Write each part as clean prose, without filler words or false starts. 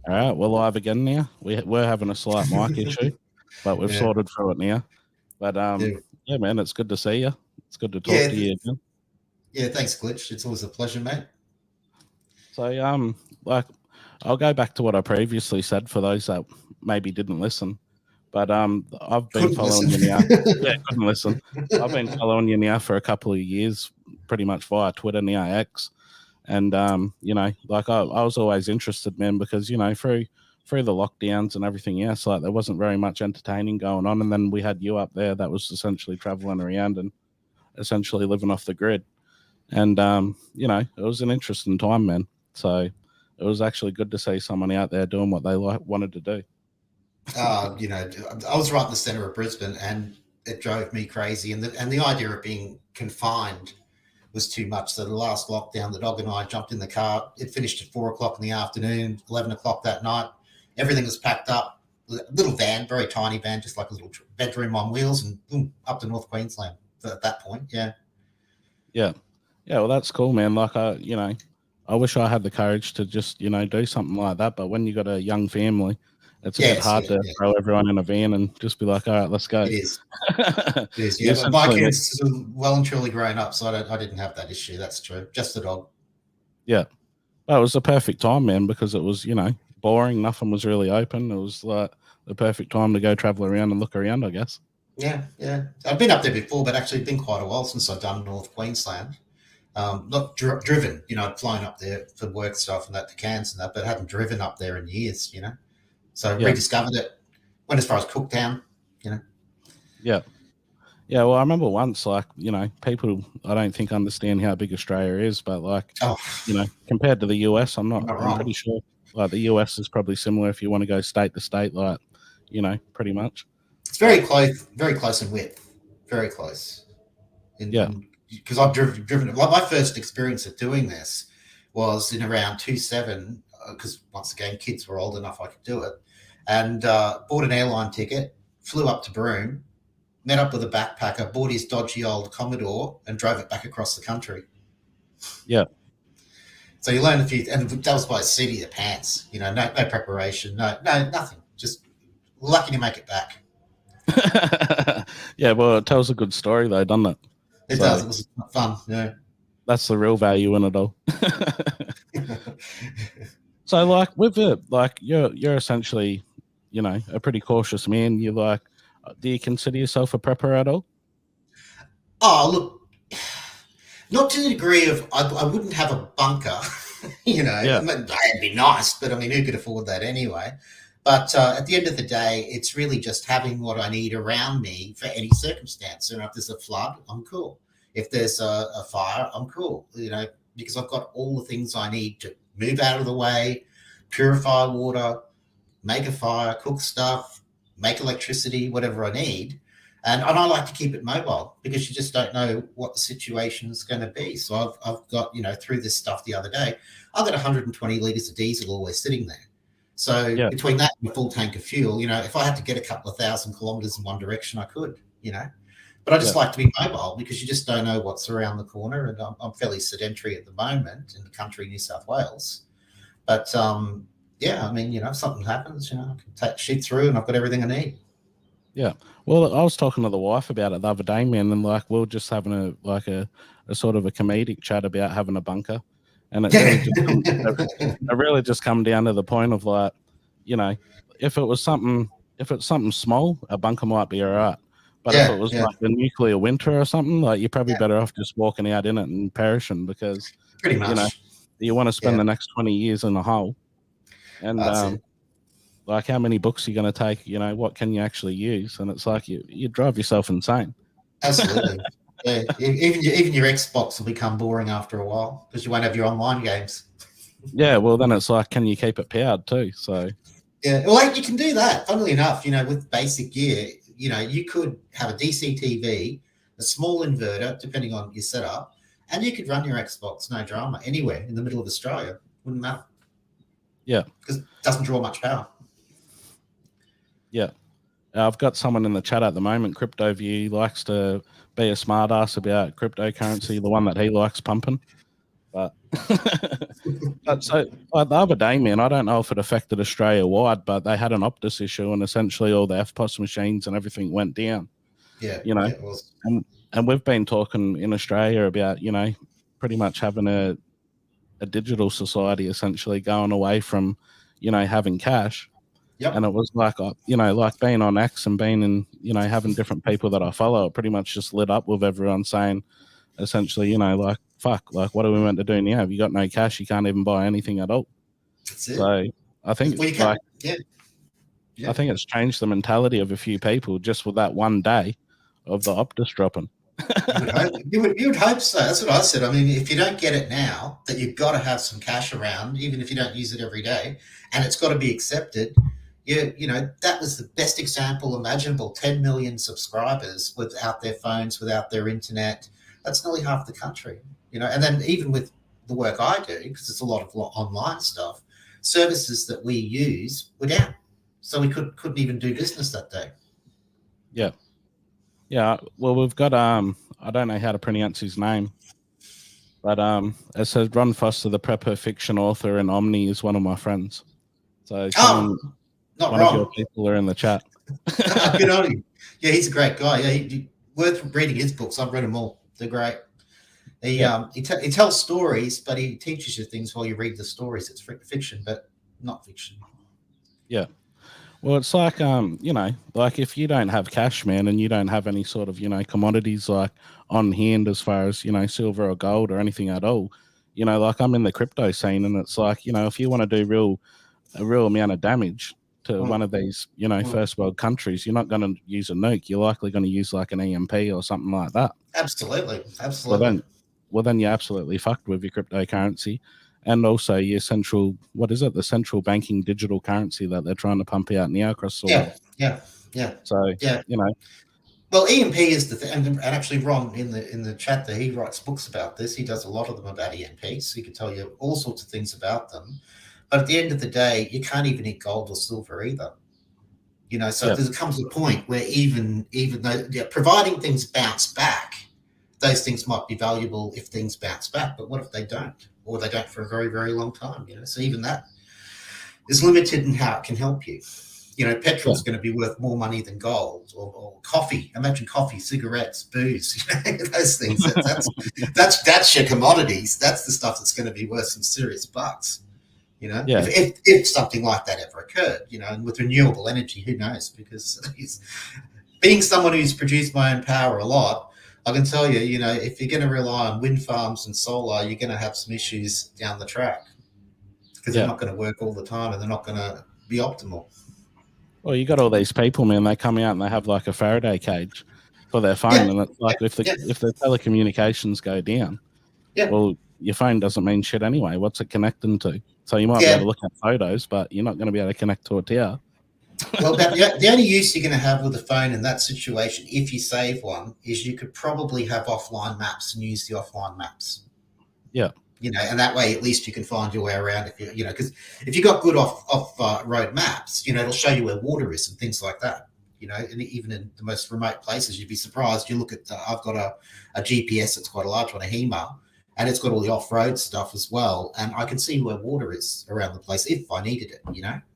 All right, we're live again now. We're having a slight mic issue, but we've Yeah, sorted through it now. But yeah, yeah, man, it's good to see you. It's good to talk yeah, to you again. yeah. Thanks, Glitch. It's always a pleasure, mate. So like, I'll go back to what I previously said for those that maybe didn't listen. But I've been Couldn't following listen. you now. Yeah, couldn't listen. I've been following you now for a couple of years, pretty much via Twitter now X. And like I was always interested, man, because through the lockdowns and everything else, like there wasn't very much entertaining going on, and then we had you up there that was essentially traveling around and essentially living off the grid, and it was an interesting time, man. So it was actually good to see someone out there doing what they wanted to do. I was right in the centre of Brisbane, and it drove me crazy. And the idea of being confined was too much. So the last lockdown, the dog and I jumped in the car. It finished at 4 o'clock in the afternoon, 11 o'clock that night. Everything was packed up. Little van, very tiny van, just like a little bedroom on wheels, and boom, up to North Queensland. At that point, yeah. Yeah, yeah. Well, that's cool, man. Like I wish I had the courage to just do something like that. But when you got a young family, it's a bit Yes, hard yeah, to yeah. throw everyone in a van and just be like, all right, let's go. It is. It is, You yeah. But my essentially need, kids are well and truly grown up, so I didn't have that issue. That's true. Just the dog. yeah. Well, it was the perfect time, man, because it was boring. Nothing was really open. It was like the perfect time to go travel around and look around, I guess. Yeah, yeah. I've been up there before, but actually, it's been quite a while since I've done North Queensland. Not driven, I'd flown up there for work stuff and that to Cairns and that, but I hadn't driven up there in years. So Yeah, rediscovered it. Went as far as Cooktown. yeah. Yeah, well, I remember once, like, people, I don't think understand how big Australia is, but like, Oh, compared to the US, you're not I'm wrong. pretty sure, like, the US is probably similar if you want to go state to state, like, pretty much. It's But very close in width, very close. yeah, In because I've driven. Like my first experience of doing this was in around 27, because once again, kids were old enough I could do it, and bought an airline ticket, flew up to Broome, met up with a backpacker, bought his dodgy old Commodore, and drove it back across the country. yeah. So you learn a few, and that was by the seat of your pants. No preparation, no nothing. Just lucky to make it back. Yeah, well, it tells a good story, though, doesn't it? It So does. It was fun. Yeah. that's the real value in it all. So, like, with it, like, you're essentially, a pretty cautious man. You like, do you consider yourself a prepper at all? Oh, look, not to the degree of I wouldn't have a bunker. I Yeah, mean, it'd be nice, but I mean, who could afford that anyway? But at the end of the day, it's really just having what I need around me for any circumstance. If there's a flood, I'm cool. If there's a fire, I'm cool. Because I've got all the things I need to move out of the way, purify water, make a fire, cook stuff, make electricity, whatever I need. And I like to keep it mobile because you just don't know what the situation is going to be. So I've got, through this stuff the other day, I've got 120 litres of diesel always sitting there. So yeah, between that and a full tank of fuel, if I had to get a couple of 1,000 kilometres in one direction, I could. But I just yeah. like to be mobile because you just don't know what's around the corner. And I'm fairly sedentary at the moment in the country, New South Wales. But yeah, I mean, if something happens, I can shoot through and I've got everything I need. Yeah. Well, I was talking to the wife about it the other day, man, and like we are just having a sort of a comedic chat about having a bunker, and it really just come down to the point of like, you know, if it was something if it's something small, a bunker might be all right. But if it Yeah, was yeah, like a nuclear winter or something, like you're probably yeah, better off just walking out in it and perishing because, pretty you know, much. you want to spend Yeah, the next 20 years in a hole. And that's it. like how many books are you going to take? What can you actually use? And it's like you drive yourself insane. Absolutely. Yeah, even your Xbox will become boring after a while because you won't have your online games. Yeah, well then it's like, can you keep it powered too? So Yeah, well, you can do that. Funnily enough, with basic gear, you could have a DC TV, a small inverter, depending on your setup, and you could run your Xbox, no drama, anywhere in the middle of Australia. Wouldn't matter yeah, because it doesn't draw much power. yeah. I've got someone in the chat at the moment. Crypto View likes to be a smartass about cryptocurrency, the one that he likes pumping. But but so like the other day, man, I don't know if it affected Australia wide, but they had an Optus issue, and essentially all the FPOS machines and everything went down. Yeah, You know, yeah, it was. and we've been talking in Australia about pretty much having a digital society, essentially going away from having cash. Yep. And it was like, like being on X and being in, having different people that I follow, it pretty much just lit up with everyone saying, essentially, like, fuck, like, what are we meant to do now? If you got no cash, you can't even buy anything at all. That's it. So I think, Well, you can't. Yeah. I think it's changed the mentality of a few people just with that one day of the Optus dropping. You would hope so. That's what I said. I mean, if you don't get it now, that you've got to have some cash around, even if you don't use it every day, and it's got to be accepted. That was the best example imaginable. 10 million subscribers without their phones, without their internet. That's nearly half the country. And then even with the work I do, because it's a lot of online stuff, services that we use were down, so we couldn't even do business that day. Yeah. Yeah, well, we've got I don't know how to pronounce his name, but it says Ron Foster, the prepper fiction author, and Omni is one of my friends. So not one wrong. of your people are in the chat. Good on him. Yeah, he's a great guy. Yeah, worth reading his books. I've read them all. They're great. He tells stories, but he teaches you things while you read the stories. It's fiction, but not fiction. Yeah. Well, it's like, like if you don't have cash, man, and you don't have any sort of, commodities like on hand as far as, silver or gold or anything at all, like I'm in the crypto scene, and it's like, if you want to do a real amount of damage to one of these, first world countries, you're not going to use a nuke. You're likely going to use like an EMP or something like that. Absolutely. Well, then you're absolutely fucked with your cryptocurrency. And also your the central banking digital currency that they're trying to pump out now across the world. Yeah. So, Well, EMP is the thing, and actually Ron in the chat there, he writes books about this. He does a lot of them about EMPs, so he can tell you all sorts of things about them. But at the end of the day, you can't even eat gold or silver either. So there comes a point where even though providing things bounce back, those things might be valuable if things bounce back. But what if they don't? Or they don't for a very, very long time, So even that is limited in how it can help you. Petrol is going to be worth more money than gold or coffee. Imagine coffee, cigarettes, booze, those things. That's your commodities. That's the stuff that's going to be worth some serious bucks, if something like that ever occurred, and with renewable energy, who knows? Because being someone who's produced my own power a lot, I can tell you, if you're going to rely on wind farms and solar, you're going to have some issues down the track because they're not going to work all the time and they're not going to be optimal. Well, you got all these people, man. They come out and they have like a Faraday cage for their phone, and it's like if the telecommunications go down, well, your phone doesn't mean shit anyway. What's it connecting to? So you might be able to look at photos, but you're not going to be able to connect to a tower. Well, the only use you're going to have with a phone in that situation, if you save one, is you could probably have offline maps and use the offline maps. Yeah. And that way at least you can find your way around if because if you've got good off road maps, it'll show you where water is and things like that. And even in the most remote places, you'd be surprised. You look at, I've got a GPS that's quite a large one, a HEMA, and it's got all the off-road stuff as well. And I can see where water is around the place if I needed it,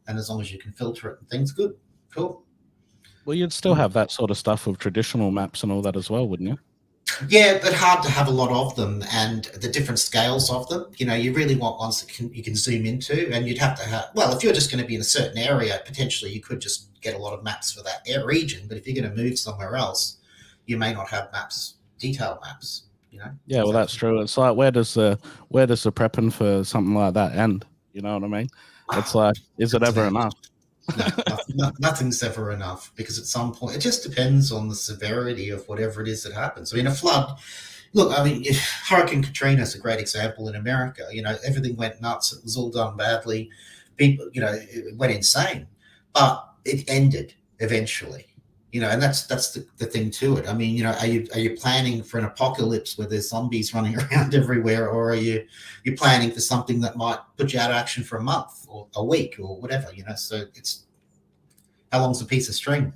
and as long as you can filter it and things, good. Cool. Well, you'd still have that sort of stuff with traditional maps and all that as well, wouldn't you? Yeah, but hard to have a lot of them and the different scales of them. You really want ones that you can zoom into, and you'd have to have, well, if you're just going to be in a certain area, potentially you could just get a lot of maps for that region. But if you're going to move somewhere else, you may not have detailed maps. Yeah, well, that's true. It's like where does the prepping for something like that end? You know what I mean? It's like, is it ever enough? No, nothing's ever enough, because at some point it just depends on the severity of whatever it is that happens. I mean, a flood. Look, Hurricane Katrina is a great example in America. Everything went nuts. It was all done badly. People, it went insane, but it ended eventually. And that's the thing to it. I mean, are you planning for an apocalypse where there's zombies running around everywhere, or are you planning for something that might put you out of action for a month or a week or whatever? So it's how long's a piece of string?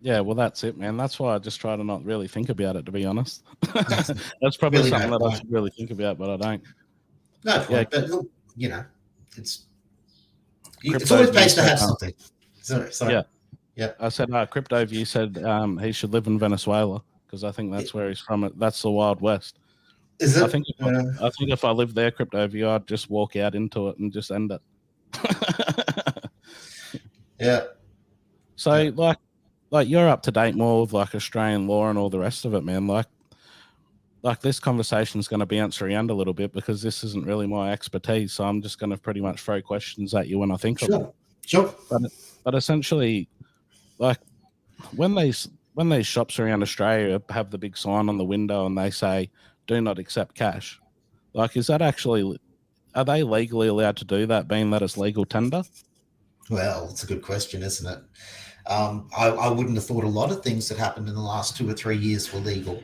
Yeah, well, that's it, man. That's why I just try to not really think about it, to be honest. There's That's probably really something no that I point. should really think about, but I don't. No Yeah, point. But look, it's it's Crypto always View pays to said, have something. Sorry. yeah, Yeah. I said, Crypto View said he should live in Venezuela because I think that's where he's from. That's the Wild West. Is I it? think I think if I lived there, Crypto View, I'd just walk out into it and just end it. Yeah. So, Yeah. like you're up to date more with like Australian law and all the rest of it, man. Like this conversation is going to bounce around a little bit because this isn't really my expertise. So I'm just going to pretty much throw questions at you when I think of them. Sure. But essentially, like when these shops around Australia have the big sign on the window and they say "Do not accept cash," like is that actually, are they legally allowed to do that, being that it's legal tender? Well, it's a good question, isn't it? I wouldn't have thought a lot of things that happened in the last 2 or 3 years were legal,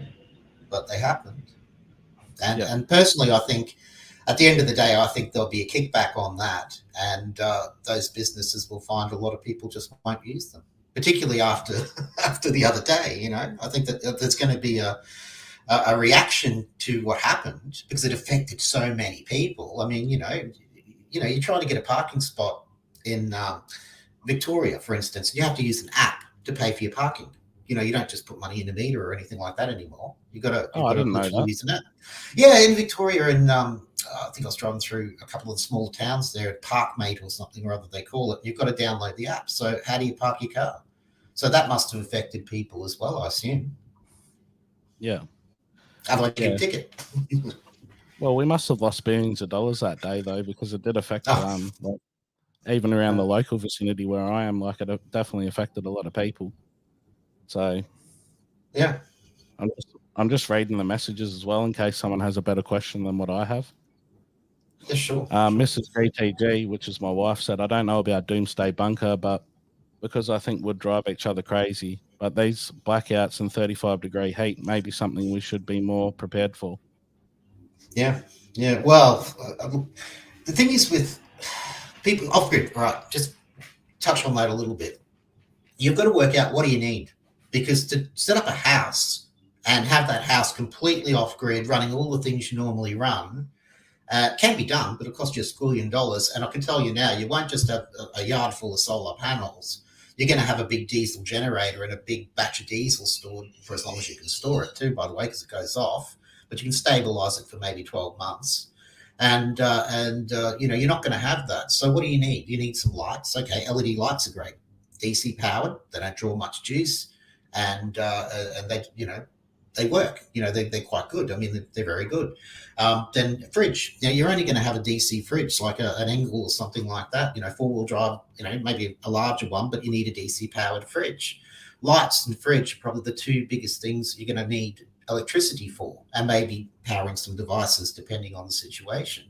but they happened. And Yeah. and personally, I think at the end of the day, I think there'll be a kickback on that, and those businesses will find a lot of people just won't use them, particularly after after the other day. I think that there's going to be a reaction to what happened because it affected so many people. I mean, you're trying to get a parking spot in Victoria, for instance. You have to use an app to pay for your parking. You don't just put money in a meter or anything like that anymore. You've got to Oh, I didn't know literally that. use an app. Yeah, in Victoria, and I think I was driving through a couple of the small towns there, Parkmate or something or other they call it. You've got to download the app. So how do you park your car? So that must have affected people as well, I assume. Yeah. Otherwise, you Yeah. get a ticket. Well, we must have lost billions of dollars that day though, because it did affect Oh, like, even around the local vicinity where I am, like it definitely affected a lot of people. So yeah. I'm just reading the messages as well in case someone has a better question than what I have. Yeah, sure. Mrs. GTG, which is my wife, said, I don't know about Doomsday Bunker, but because I think we'd drive each other crazy. But these blackouts and 35-degree heat may be something we should be more prepared for. Yeah. Yeah. Well, the thing is with people off grid, right? Just touch on that a little bit. You've got to work out what do you need, because to set up a house and have that house completely off grid, running all the things you normally run, can be done, but it costs you $1 squillion. And I can tell you now, you won't just have a yard full of solar panels. You're going to have a big diesel generator and a big batch of diesel stored for as long as you can store it too, by the way, because it goes off. But you can stabilize it for maybe 12 months. And you're not going to have that. So what do you need? You need some lights. Okay, LED lights are great. DC powered. They don't draw much juice, and they work. They're quite good. I mean, they're very good. Then fridge. You're only going to have a DC fridge, like an Engel or something like that. 4-wheel drive. Maybe a larger one, but you need a DC powered fridge. Lights and fridge are probably the two biggest things you're going to need electricity for, and maybe powering some devices depending on the situation.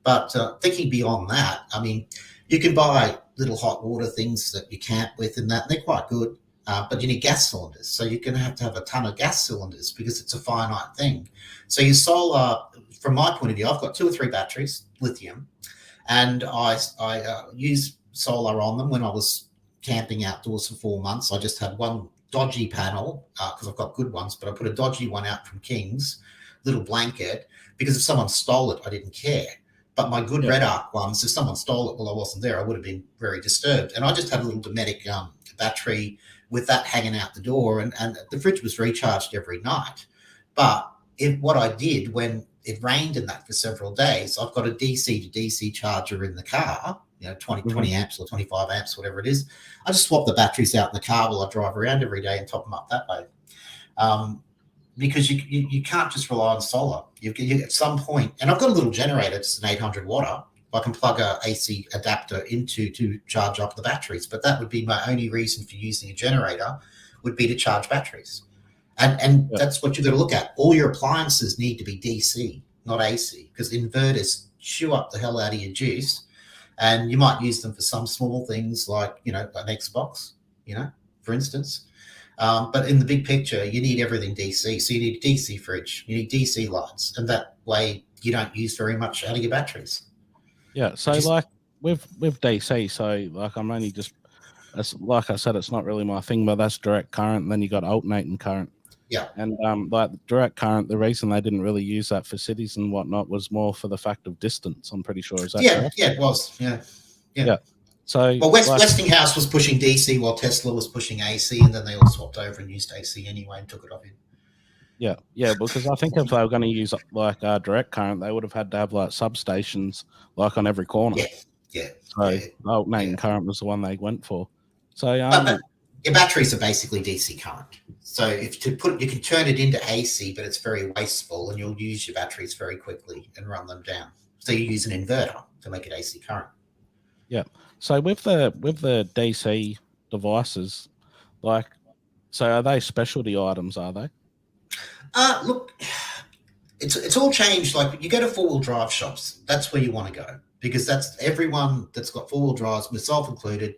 But thinking beyond that, I mean, you can buy little hot water things that you camp with and that, and they're quite good. But you need gas cylinders. So you're going to have a ton of gas cylinders because it's a finite thing. So your solar, from my point of view, I've got 2 or 3 batteries, lithium, and I use solar on them. When I was camping outdoors for 4 months, I just had one dodgy panel because I've got good ones, but I put a dodgy one out from King's, little blanket, because if someone stole it, I didn't care. But my good Red Arc ones, if someone stole it while I wasn't there, I would have been very disturbed. And I just had a little Dometic battery with that hanging out the door, and the fridge was recharged every night. But what I did when it rained in that for several days, I've got a DC to DC charger in the car, 20 amps or 25 amps, whatever it is. I just swap the batteries out in the car while I drive around every day and top them up that way. Because you can't just rely on solar. You at some point, and I've got a little generator, it's an 800 watt. I can plug a AC adapter into to charge up the batteries, but that would be my only reason for using a generator, would be to charge batteries. And that's what you've got to look at. All your appliances need to be DC, not AC, because inverters chew up the hell out of your juice, and you might use them for some small things like, an Xbox, for instance. But in the big picture, you need everything DC. So you need a DC fridge, you need DC lights, and that way you don't use very much out of your batteries. Yeah. So like with DC, so like I'm only just It's, like I said, it's not really my thing, but that's direct current. And then you got alternating current. Yeah. And like direct current, the reason they didn't really use that for cities and whatnot was more for the fact of distance. I'm pretty sure. Is that correct? Yeah, it was. Yeah. So, well, Westinghouse was pushing DC while Tesla was pushing AC, and then they all swapped over and used AC anyway and took it off him. Yeah, because I think if they were going to use like direct current, they would have had to have like substations like on every corner. Yeah. So alternating current was the one they went for. So but your batteries are basically DC current. So if you can turn it into AC, but it's very wasteful, and you'll use your batteries very quickly and run them down. So you use an inverter to make it AC current. Yeah. So with the DC devices, like, so are they specialty items? Are they? Look, it's all changed. Like you go to 4-wheel drive shops, that's where you want to go, because that's everyone that's got 4-wheel drives, myself included.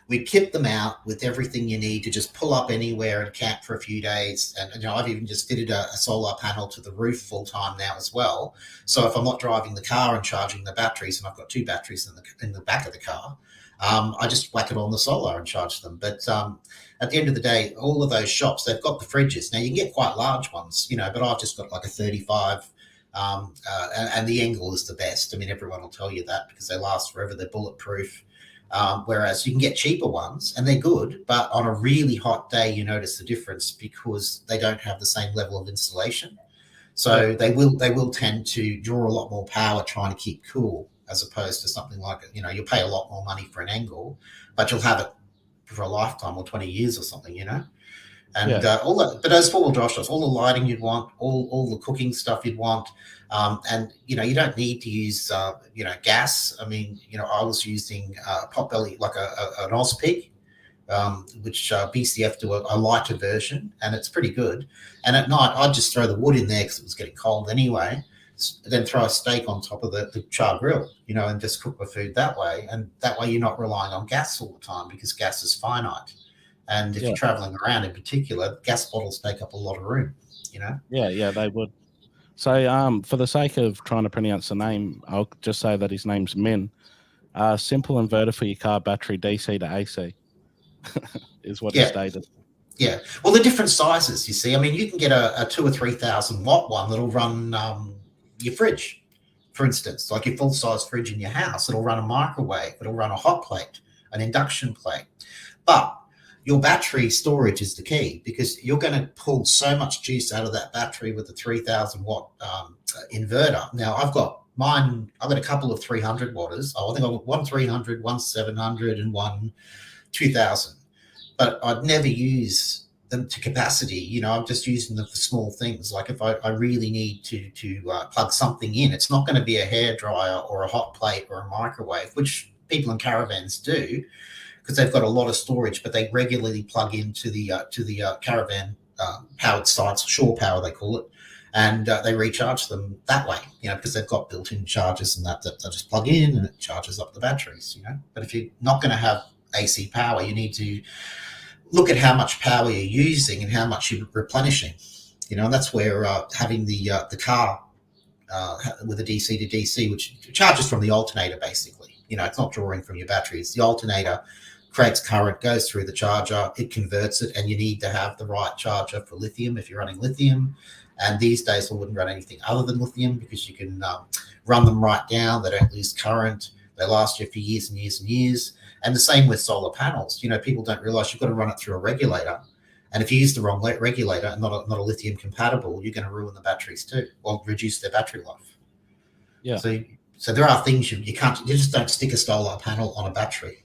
We kit them out with everything you need to just pull up anywhere and camp for a few days. And I've even just fitted a solar panel to the roof full time now as well. So if I'm not driving the car and charging the batteries, and I've got 2 batteries in the back of the car, I just whack it on the solar and charge them. But at the end of the day, all of those shops, they've got the fridges. Now you can get quite large ones, but I've just got like a 35. And the Engel is the best. I mean, everyone will tell you that because they last forever. They're bulletproof. Whereas you can get cheaper ones and they're good, but on a really hot day, you notice the difference because they don't have the same level of insulation. So they will tend to draw a lot more power trying to keep cool, as opposed to something like, you'll pay a lot more money for an Engel, but you'll have it for a lifetime or 20 years or something, And but those 4-wheel drive shops, all the lighting you'd want, all the cooking stuff you'd want, and you don't need to use gas. I mean, I was using Potbelly, like an Ozpig, which BCF do a lighter version, and it's pretty good. And at night, I'd just throw the wood in there because it was getting cold anyway. Then throw a steak on top of the char grill, and just cook the food that way. And that way, you're not relying on gas all the time because gas is finite. And if you're traveling around in particular, gas bottles take up a lot of room, Yeah, they would. So for the sake of trying to pronounce the name, I'll just say that his name's Min. Simple inverter for your car battery, DC to AC, is what he stated. Yeah. Well, the different sizes, you see. I mean, you can get a 2,000 or 3,000 watt one that'll run your fridge, for instance, like your full-size fridge in your house. It'll run a microwave. It'll run a hot plate, an induction plate. But your battery storage is the key, because you're going to pull so much juice out of that battery with the 3,000 watt inverter. Now, I've got a couple of 300 watters. I think I've got one 300, one 700, and one 2,000. But I'd never use them to capacity. I'm just using them for small things. Like if I really need to plug something in, it's not going to be a hairdryer or a hot plate or a microwave, which people in caravans do, because they've got a lot of storage, but they regularly plug into the caravan powered sites, shore power they call it, and they recharge them that way, because they've got built-in chargers and that they just plug in and it charges up the batteries, But if you're not going to have AC power, you need to look at how much power you're using and how much you're replenishing, and that's where having the car with a DC to DC, which charges from the alternator basically. It's not drawing from your batteries. The alternator creates current, goes through the charger, it converts it, and you need to have the right charger for lithium if you're running lithium. And these days I wouldn't run anything other than lithium, because you can run them right down. They don't lose current. They last you for years and years and years. And the same with solar panels. People don't realize you've got to run it through a regulator. And if you use the wrong regulator and not a lithium compatible, you're going to ruin the batteries too, or reduce their battery life. Yeah. So there are things you just don't stick a solar panel on a battery.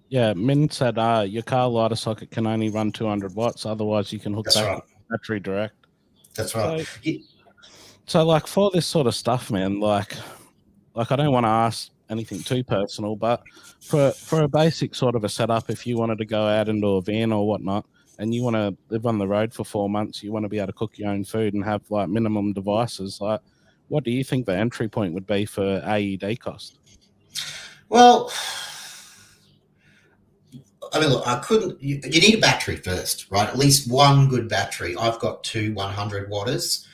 Yeah, Min said your car lighter socket can only run 200 watts. Otherwise, you can hook the battery direct. That's right. So, like, for this sort of stuff, man, like I don't want to ask anything too personal, but for a basic sort of a setup, if you wanted to go out into a van or whatnot, and you want to live on the road for 4 months, you want to be able to cook your own food and have like minimum devices, like, what do you think the entry point would be for AED cost? Well, I mean, look, you need a battery first, right? At least one good battery. I've got two 100 watters.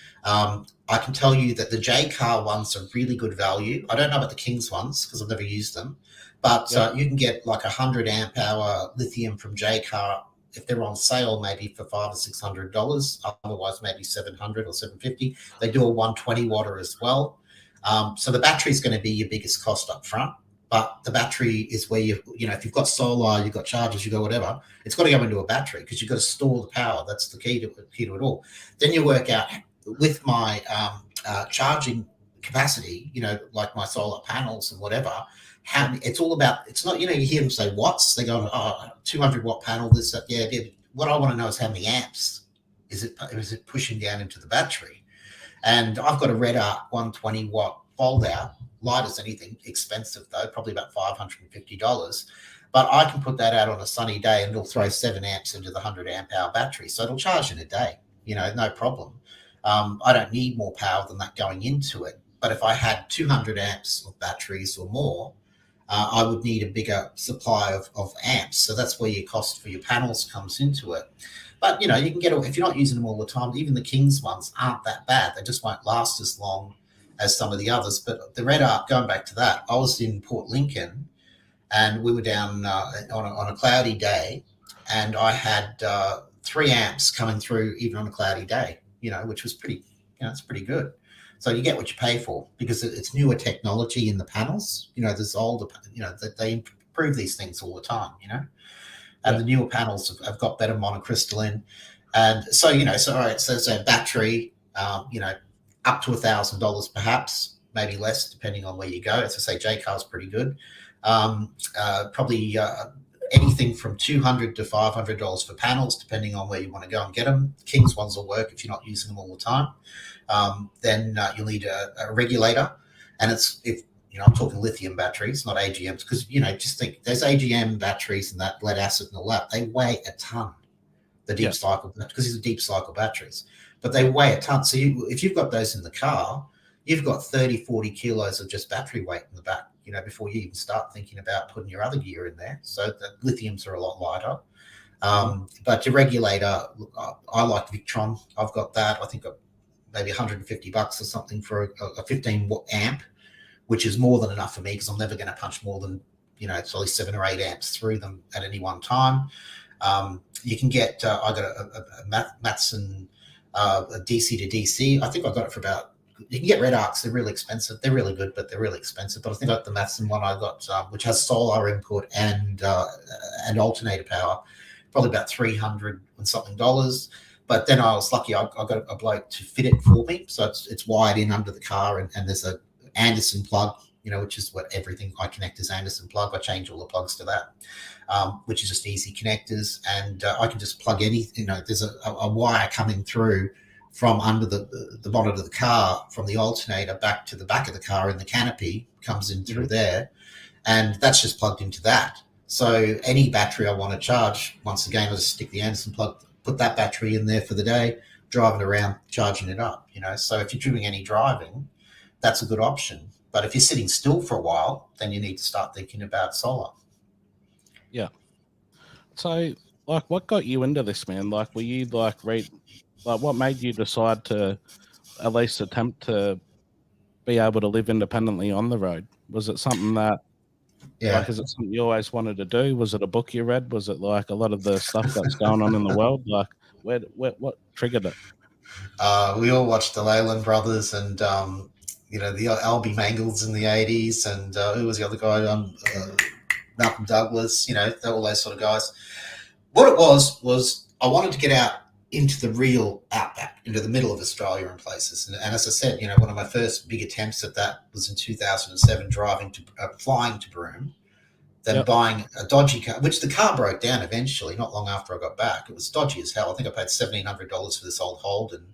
I can tell you that the J car ones are really good value. I don't know about the King's ones because I've never used them, but Yep. you can get like 100 amp hour lithium from J car if they're on sale, maybe for $500 or $600. Otherwise, maybe 700 or 750. They do a 120 watter as well. So the battery is going to be your biggest cost up front. But the battery is where if you've got solar, you've got chargers, you've got whatever, it's got to go into a battery because you've got to store the power. That's the key to it all. Then you work out with my charging capacity, like my solar panels and whatever. It's all about, it's not, you hear them say watts, they go, 200 watt panel, this, that, yeah. What I want to know is how many amps is it pushing down into the battery? And I've got a Red Arc 120 watt fold out, light as anything, expensive though, probably about $550. But I can put that out on a sunny day and it'll throw 7 amps into the 100 amp hour battery. So it'll charge in a day, no problem. I don't need more power than that going into it. But if I had 200 amps of batteries or more, I would need a bigger supply of amps. So that's where your cost for your panels comes into it. But, you can get, if you're not using them all the time, even the King's ones aren't that bad. They just won't last as long as some of the others. But the Red Arc, going back to that, I was in Port Lincoln and we were down on a cloudy day and I had 3 amps coming through even on a cloudy day, which was pretty, it's pretty good. So you get what you pay for because it's newer technology in the panels. There's older, they improve these things all the time, and the newer panels have got better monocrystalline. And so, all right, so battery, up to $1,000 perhaps, maybe less, depending on where you go. As I say, J car's pretty good. Probably anything from $200 to $500 for panels, depending on where you want to go and get them. King's ones will work if you're not using them all the time. Then you'll need a regulator, and I'm talking lithium batteries, not AGMs, because just think there's AGM batteries and that lead acid and all that. They weigh a ton. The deep cycle, because these are deep cycle batteries, but they weigh a ton. So if you've got those in the car, you've got 30, 40 kilos of just battery weight in the back, before you even start thinking about putting your other gear in there. So the lithiums are a lot lighter. But your regulator, I like Victron. I've got that. I think maybe $150 or something for a 15 amp, which is more than enough for me because I'm never going to punch more than, it's only 7 or 8 amps through them at any one time. You can get, I got a Matson a DC to DC. I think I got it for about, you can get Red Arcs. They're really expensive. They're really good, but they're really expensive. But I think I got the Matson one I got, which has solar input and alternator power, probably about $300 and something. But then I was lucky. I got a bloke to fit it for me, so it's wired in under the car, and there's a Anderson plug, which is what everything I connect is Anderson plug. I change all the plugs to that, which is just easy connectors, and I can just plug anything. There's a wire coming through from under the bonnet of the car, from the alternator back to the back of the car in the canopy, comes in through there, and that's just plugged into that. So any battery I want to charge, once again, I just stick the Anderson plug, put that battery in there for the day, driving around, charging it up, So if you're doing any driving, that's a good option. But if you're sitting still for a while, then you need to start thinking about solar. Yeah. So, what got you into this, man? Were you what made you decide to at least attempt to be able to live independently on the road? Was it something that, is it something you always wanted to do? Was it a book you read? Was it a lot of the stuff that's going on in the world? What triggered it? We all watched the Leyland brothers and, the Albie Mangles in the 80s. And who was the other guy? Malcolm Douglas, all those sort of guys. What it was I wanted to get out into the real outback, into the middle of Australia and places. And as I said, one of my first big attempts at that was in 2007, flying to Broome, then buying a dodgy car, which the car broke down eventually, not long after I got back. It was dodgy as hell. I think I paid $1,700 for this old Holden.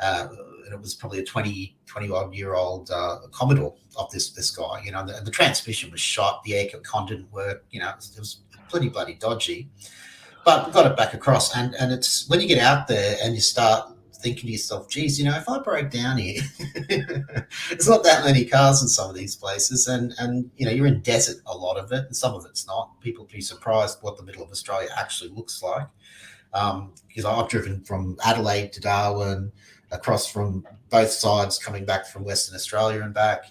And it was probably a 20-odd-year-old Commodore of this guy. The transmission was shot, the air con didn't work. It was pretty bloody dodgy. But we got it back across, and it's when you get out there and you start thinking to yourself, geez, if I broke down here, there's not that many cars in some of these places, and you're in desert, a lot of it, and some of it's not. People be surprised what the middle of Australia actually looks like. Because I've driven from Adelaide to Darwin, across from both sides, coming back from Western Australia and back,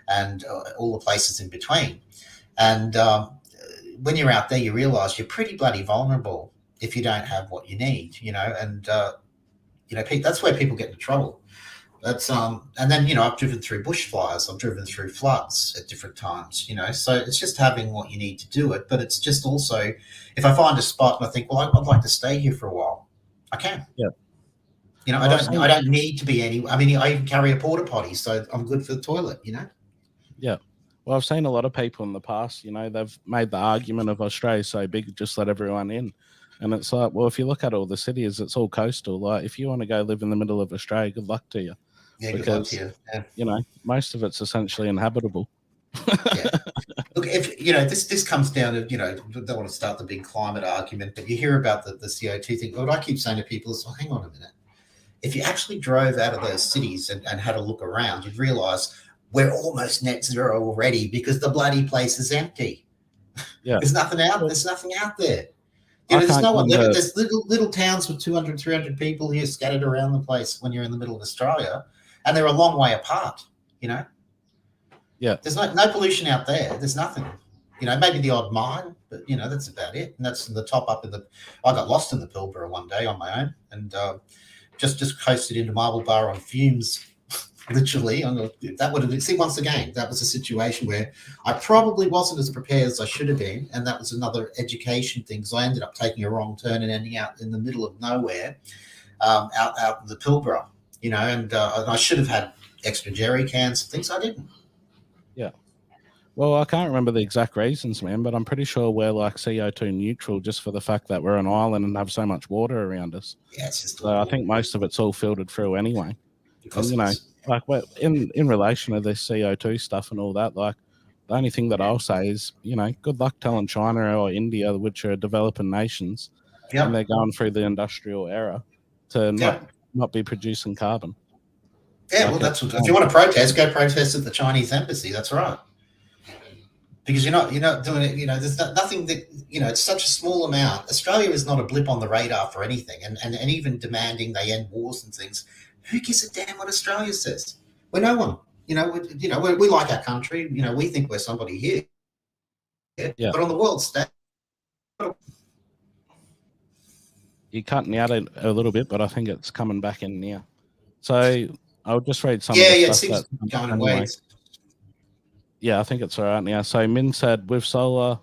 and all the places in between. And when you're out there, you realise you're pretty bloody vulnerable if you don't have what you need, and that's where people get into trouble. That's and then I've driven through bushfires, I've driven through floods at different times, so it's just having what you need to do it. But it's just also, if I find a spot and I think, well, I'd like to stay here for a while, I can. Yeah. I don't need to be any. I mean, I even carry a porta potty, so I'm good for the toilet. Yeah. Well, I've seen a lot of people in the past, they've made the argument of Australia's so big, just let everyone in. And it's like, well, if you look at all the cities, it's all coastal. Like, if you want to go live in the middle of Australia, good luck to you. Yeah, because, good luck to you. Yeah. Most of it's essentially inhabitable. Yeah. Look, if this comes down to, don't want to start the big climate argument, but you hear about the CO2 thing. What I keep saying to people is, well, hang on a minute. If you actually drove out of those cities and had a look around, you'd realise we're almost net zero already because the bloody place is empty. Yeah. There's nothing out there. There's no one living. There's little towns with 200, 300 people here scattered around the place when you're in the middle of Australia, and they're a long way apart, Yeah. There's no pollution out there. There's nothing. Maybe the odd mine, but, that's about it. And that's the top up I got lost in the Pilbara one day on my own and just coasted into Marble Bar on fumes. Literally, once again, that was a situation where I probably wasn't as prepared as I should have been, and that was another education thing. So I ended up taking a wrong turn and ending out in the middle of nowhere, out in the Pilbara, and I should have had extra jerry cans and things. I didn't. Yeah. Well, I can't remember the exact reasons, man, but I'm pretty sure we're like CO2 neutral just for the fact that we're an island and have so much water around us. Yeah, it's just. So I think most of it's all filtered through anyway. And, like in relation to this CO2 stuff and all that, like the only thing that I'll say is, good luck telling China or India, which are developing nations, and they're going through the industrial era to not be producing carbon. Yeah, well, that's if you want to protest, go protest at the Chinese embassy. That's right. Because you're not doing it. There's nothing that it's such a small amount. Australia is not a blip on the radar for anything, and even demanding they end wars and things. Who gives a damn what Australia says? We're no one. We like our country. We think we're somebody here. Yeah. But on the world stage, you're cutting out a little bit, but I think it's coming back in now. So I'll just read some. It seems going away. Yeah, I think it's all right now. So Min said, with solar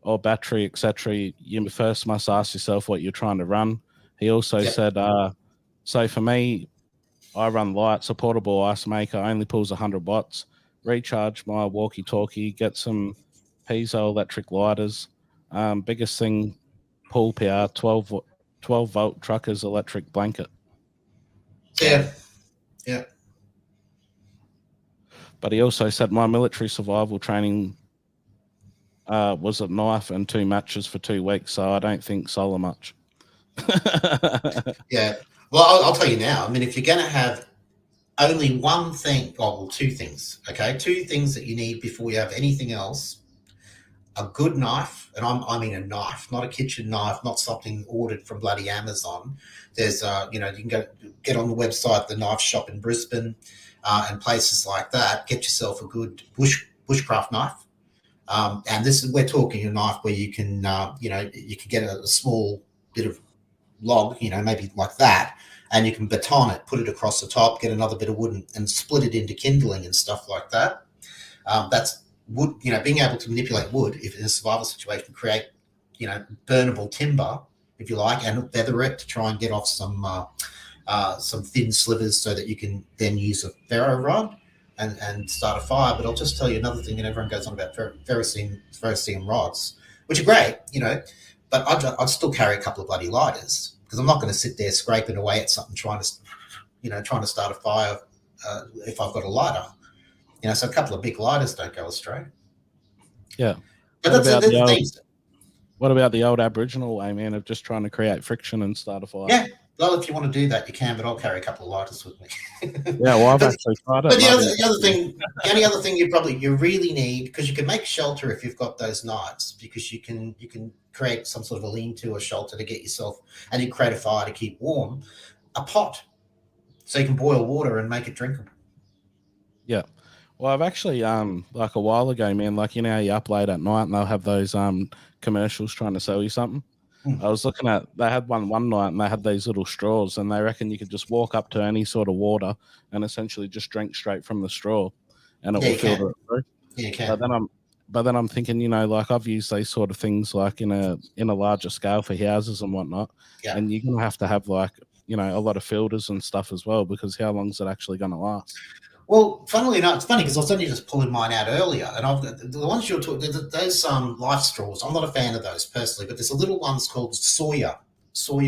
or battery, etc., you first must ask yourself what you're trying to run. He also said, so for me, I run lights. A portable ice maker only pulls 100 watts. Recharge my walkie-talkie. Get some piezoelectric lighters. Biggest thing, pull power. 12-volt truckers electric blanket. Yeah. But he also said my military survival training was a knife and 2 matches for 2 weeks, so I don't think solar much. Yeah. Well, I'll tell you now. I mean, if you're going to have only one thing, well, 2 things, okay? 2 things that you need before you have anything else. A good knife, and I mean a knife, not a kitchen knife, not something ordered from bloody Amazon. There's, you can go get on the website, the knife shop in Brisbane, and places like that. Get yourself a good bushcraft knife. And we're talking a knife where you can, you can get a small bit of log, maybe like that, and you can baton it, put it across the top, get another bit of wood and split it into kindling and stuff like that. That's wood, being able to manipulate wood if in a survival situation, create, burnable timber, if you like, and feather it to try and get off some thin slivers so that you can then use a ferro rod and start a fire. But I'll just tell you another thing, and everyone goes on about ferrocene rods, which are great, but I'd still carry a couple of bloody lighters because I'm not going to sit there scraping away at something trying to start a fire if I've got a lighter. So a couple of big lighters don't go astray. Yeah. But what about the old Aboriginal way, man, of just trying to create friction and start a fire? Yeah. Well, if you want to do that, you can, but I'll carry a couple of lighters with me. Yeah, well, I've actually tried it. But the only other thing you really need, because you can make shelter if you've got those nights, because you can create some sort of a lean-to or shelter to get yourself, and you create a fire to keep warm. A pot. So you can boil water and make it drinkable. Yeah. Well, I've actually like a while ago, man, like you know how you up late at night and they'll have those commercials trying to sell you something. I was looking at they had one night and they had these little straws and they reckon you could just walk up to any sort of water and essentially just drink straight from the straw and it Yeah, will you can. filter it through. Yeah, you But can. then I'm thinking, you know, like I've used these sort of things like in a larger scale for houses and whatnot, Yeah. and you're gonna have to have like you know a lot of filters and stuff as well because how long is it actually gonna last? Well, funnily enough, it's funny because I was only just pulling mine out earlier, and I've got the ones you're talking. Those life straws. I'm not a fan of those personally, but there's a little ones called Sawyer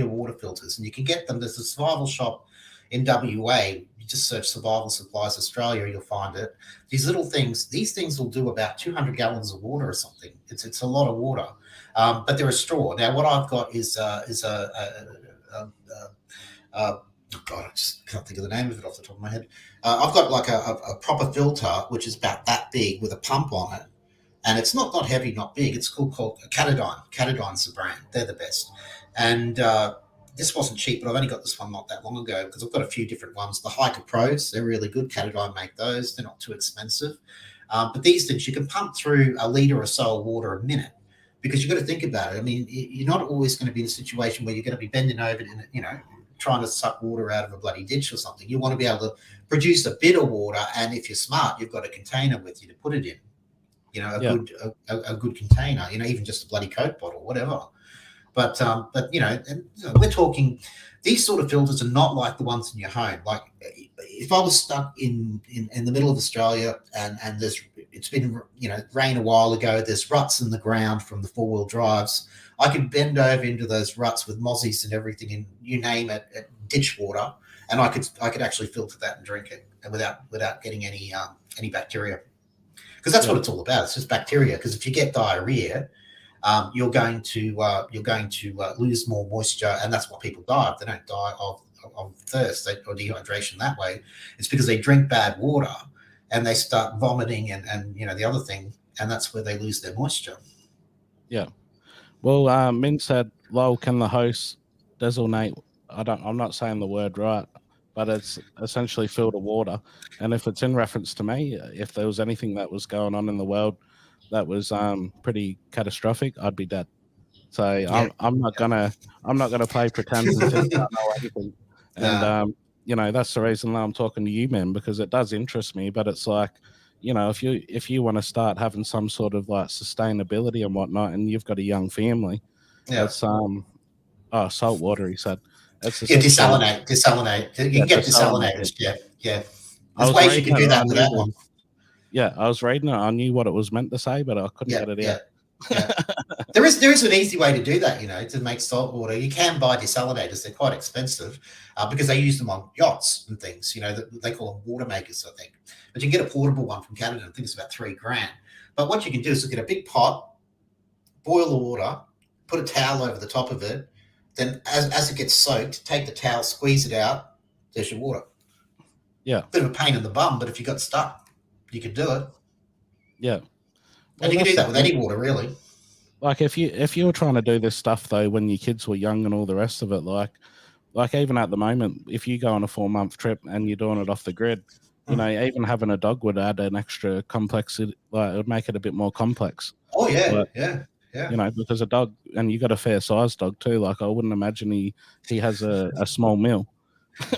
water filters, and you can get them. There's a survival shop in WA. You just search Survival Supplies Australia, you'll find it. These things will do about 200 gallons of water or something. It's a lot of water, but they're a straw. Now, what I've got is uh, God, I just can't think of the name of it off the top of my head. I've got like a proper filter, which is about that big with a pump on it. And it's not heavy, not big. It's called Catadyne. Catadyne's the brand. They're the best. And this wasn't cheap, but I've only got this one not that long ago because I've got a few different ones. The Hiker Pros, they're really good. Catadyne make those. They're not too expensive. But these things, you can pump through a litre or so of water a minute because you've got to think about it. I mean, you're not always going to be in a situation where you're going to be bending over, trying to suck water out of a bloody ditch or something. You want to be able to produce a bit of water, and if you're smart, you've got a container with you to put it in. Yeah, A good container. Even just a bloody Coke bottle, whatever. But we're talking. These sort of filters are not like the ones in your home. Like if I was stuck in the middle of Australia and it's been rain a while ago. There's ruts in the ground from the 4-wheel drives. I could bend over into those ruts with mozzies and everything, and you name it, ditch water, and I could actually filter that and drink it, and without getting any bacteria, because that's yeah, what it's all about. It's just bacteria. Because if you get diarrhea, you're going to lose more moisture, and that's why people die. They don't die of thirst or dehydration that way. It's because they drink bad water and they start vomiting and the other thing, and that's where they lose their moisture. yeah. Well, Min said, "Lol, can the host designate?" I'm not saying the word right, but it's essentially filter water. And if it's in reference to me, if there was anything that was going on in the world that was pretty catastrophic, I'd be dead. So Yeah, I'm not gonna play pretend and think I know everything. And no, that's the reason that I'm talking to you, man, because it does interest me. But it's like, if you want to start having some sort of like sustainability and whatnot, and you've got a young family, yeah, it's salt water. He said it's yeah. essentially Desalinate. You yeah, can get desalinate it. desalinators. Yeah, yeah. I There's was ways you reading can it. do I that with knew that one. yeah, I was reading it. I knew what it was meant to say, but I couldn't Yeah, get it yeah, out. yeah. There is an easy way to do that, to make salt water. You can buy desalinators. They're quite expensive because they use them on yachts and things. They call them water makers, I think. But you can get a portable one from Canada. I think it's about $3,000. But what you can do is get a big pot, boil the water, put a towel over the top of it. Then, as it gets soaked, take the towel, squeeze it out. There's your water. Yeah, Bit of a pain in the bum, but if you got stuck, you could do it. yeah. And Well, you can do that's the that with thing. any water, really. Like if you were trying to do this stuff though when your kids were young and all the rest of it, like even at the moment, if you go on a 4-month trip and you're doing it off the grid, even having a dog would add an extra complexity. Like it would make it a bit more complex. Oh, yeah, But yeah, yeah. because a dog, and you got a fair sized dog too. Like I wouldn't imagine he has a small meal.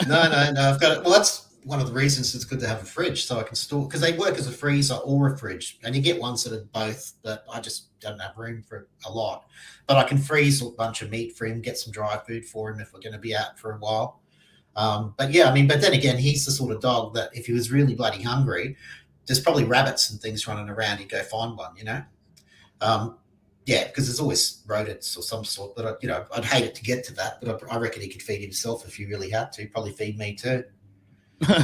No, no, no. I've got it. Well, that's one of the reasons it's good to have a fridge so I can store, because they work as a freezer or a fridge, and you get ones that are both. But I just don't have room for a lot. But I can freeze a bunch of meat for him, get some dry food for him if we're going to be out for a while. But yeah, I mean, but then again, he's the sort of dog that if he was really bloody hungry, there's probably rabbits and things running around. He'd go find one. Um, yeah, because there's always rodents or some sort. But I'd hate it to get to that. But I reckon he could feed himself if he really had to. Probably feed me too.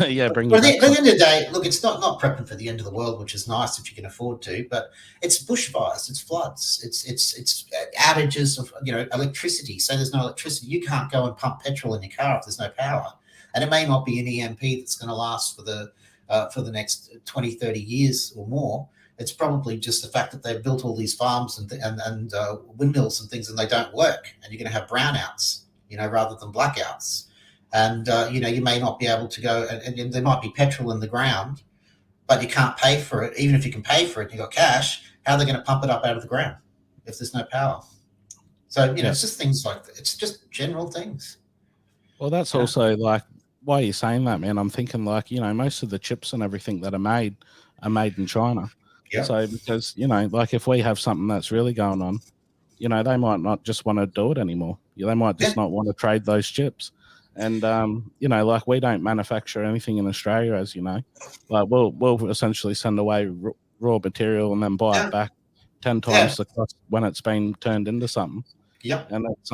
Yeah, bring you But back at the some. end of the day, look, it's not prepping for the end of the world, which is nice if you can afford to. But it's bushfires, it's floods, it's outages of electricity. So there's no electricity. You can't go and pump petrol in your car if there's no power. And it may not be an EMP that's going to last for the next 20, 30 years or more. It's probably just the fact that they've built all these farms and windmills and things, and they don't work, and you're going to have brownouts, rather than blackouts. and you may not be able to go, and there might be petrol in the ground, but you can't pay for it. Even if you can pay for it, you got cash. How are they going to pump it up out of the ground if there's no power? So it's just things like that. It's just general things. Well, that's also like, why are you saying that, man? I'm thinking like, most of the chips and everything that are made in China. Yeah. So because, like if we have something that's really going on, they might not just want to do it anymore. They might just not want to trade those chips. And, like we don't manufacture anything in Australia, as you know. Like we'll essentially send away raw material and then buy it back 10 times the cost when it's been turned into something. Yeah. And it's,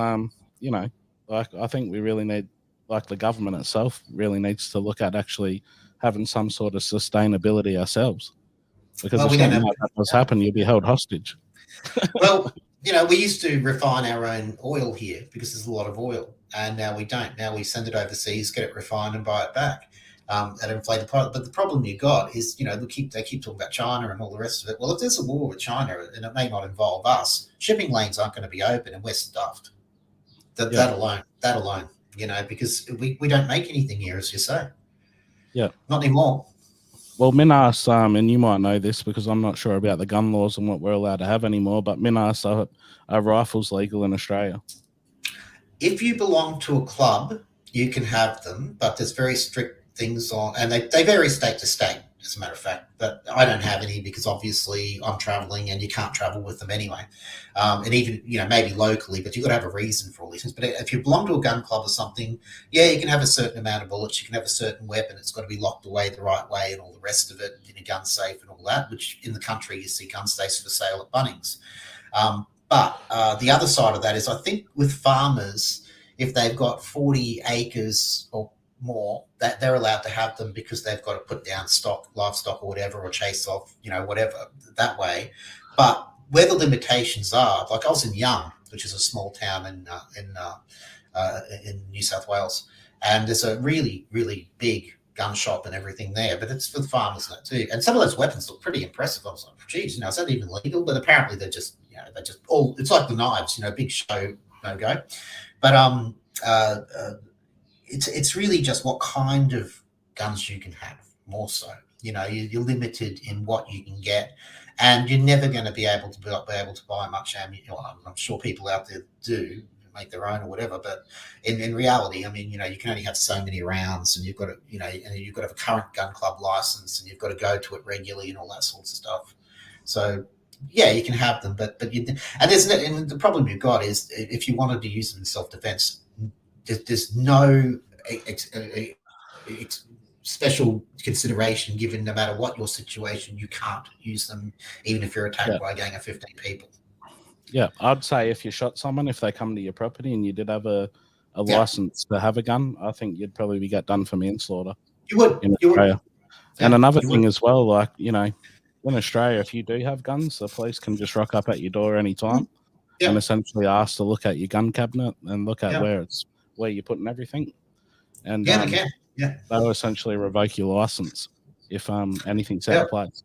like I think we really need, like the government itself really needs to look at actually having some sort of sustainability ourselves. Because if something like that does happen, you'll be held hostage. Well, we used to refine our own oil here because there's a lot of oil, and now we don't. Now we send it overseas, get it refined, and buy it back at inflated price. But the problem you got is, they keep talking about China and all the rest of it. Well, if there's a war with China, and it may not involve us, shipping lanes aren't going to be open, and we're stuffed. That alone, because we don't make anything here, as you say. Yeah. Not anymore. Well, Minas, and you might know this because I'm not sure about the gun laws and what we're allowed to have anymore, but Minas are rifles legal in Australia? If you belong to a club, you can have them, but there's very strict things on, and they vary state to state, as a matter of fact. But I don't have any because obviously I'm traveling and you can't travel with them anyway. And even, maybe locally, but you've got to have a reason for all these things. But if you belong to a gun club or something, you can have a certain amount of bullets, you can have a certain weapon, it's got to be locked away the right way and all the rest of it in a gun safe and all that, which in the country you see gun safes for sale at Bunnings. But the other side of that is, I think with farmers, if they've got 40 acres or more, that they're allowed to have them because they've got to put down livestock or whatever, or chase off, whatever that way. But where the limitations are, like I was in Young, which is a small town in New South Wales, and there's a really, really big gun shop and everything there, but it's for the farmers now too. And some of those weapons look pretty impressive. I was like, geez, is that even legal? But apparently they're just, all, it's like the knives, big show, no go. But it's really just what kind of guns you can have, more so. You're limited in what you can get, and you're never going to be able to buy much ammunition. Well, I'm sure people out there do make their own or whatever, but in reality, I mean, you can only have so many rounds, and you've got to, and you've got to have a current gun club license, and you've got to go to it regularly and all that sorts of stuff. So yeah, you can have them, but and the problem you've got is if you wanted to use them in self-defense, there's no special consideration given. No matter what your situation, you can't use them, even if you're attacked by a gang of 15 people. Yeah, I'd say if you shot someone, if they come to your property and you did have a license to have a gun, I think you'd probably get done for manslaughter. You would. In Australia. And another thing as well, like, in Australia, if you do have guns, the police can just rock up at your door anytime and essentially ask to look at your gun cabinet and look at where you're putting everything. And they can. They'll essentially revoke your license if anything's out of place.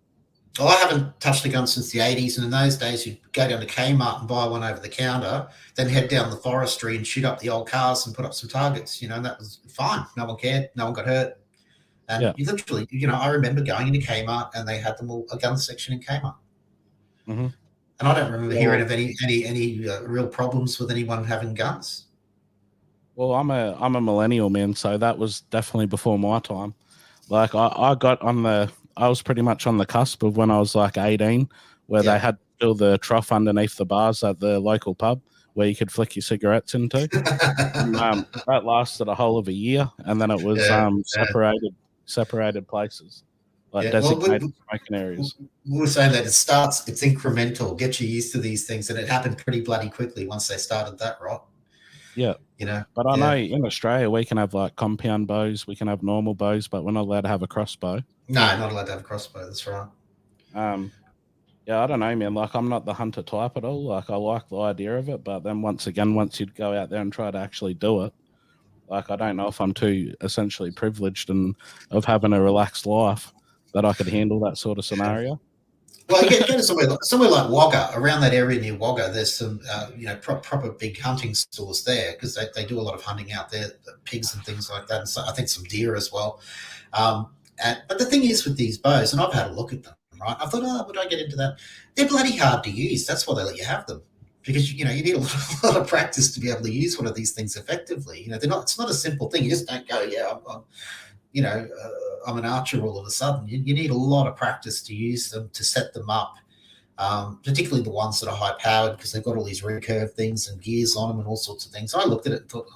Well, I haven't touched a gun since the 80s, and in those days you'd go down to Kmart and buy one over the counter, then head down the forestry and shoot up the old cars and put up some targets, and that was fine. No one cared. No one got hurt. And you literally, I remember going into Kmart and they had them all, a gun section in Kmart. Mm-hmm. And I don't remember hearing of any real problems with anyone having guns. Well, I'm a millennial, man, so that was definitely before my time. Like I was pretty much on the cusp of when I was like 18, where they had to build the trough underneath the bars at the local pub where you could flick your cigarettes into. And, that lasted a whole of a year, and then it was separated places, like designated smoking areas. We were saying that it's incremental, get you used to these things, and it happened pretty bloody quickly once they started that, right? Yeah. But I know in Australia we can have like compound bows, we can have normal bows, but we're not allowed to have a crossbow. No, not allowed to have a crossbow, that's right. Yeah, I don't know, man. Like, I'm not the hunter type at all. Like, I like the idea of it, but then once you'd go out there and try to actually do it, like, I don't know if I'm too essentially privileged and of having a relaxed life that I could handle that sort of scenario. Well, you go to somewhere like Wagga, around that area near Wagga. There's some, proper big hunting stores there because they do a lot of hunting out there, pigs and things like that, and so I think some deer as well. But the thing is with these bows, and I've had a look at them, right? I thought, would I get into that? They're bloody hard to use. That's why they let you have them because you need a lot of practice to be able to use one of these things effectively. They're not. It's not a simple thing. You just don't go, I'm an archer all of a sudden. You need a lot of practice to use them, to set them up, particularly the ones that are high powered because they've got all these recurve things and gears on them and all sorts of things. So I looked at it and thought,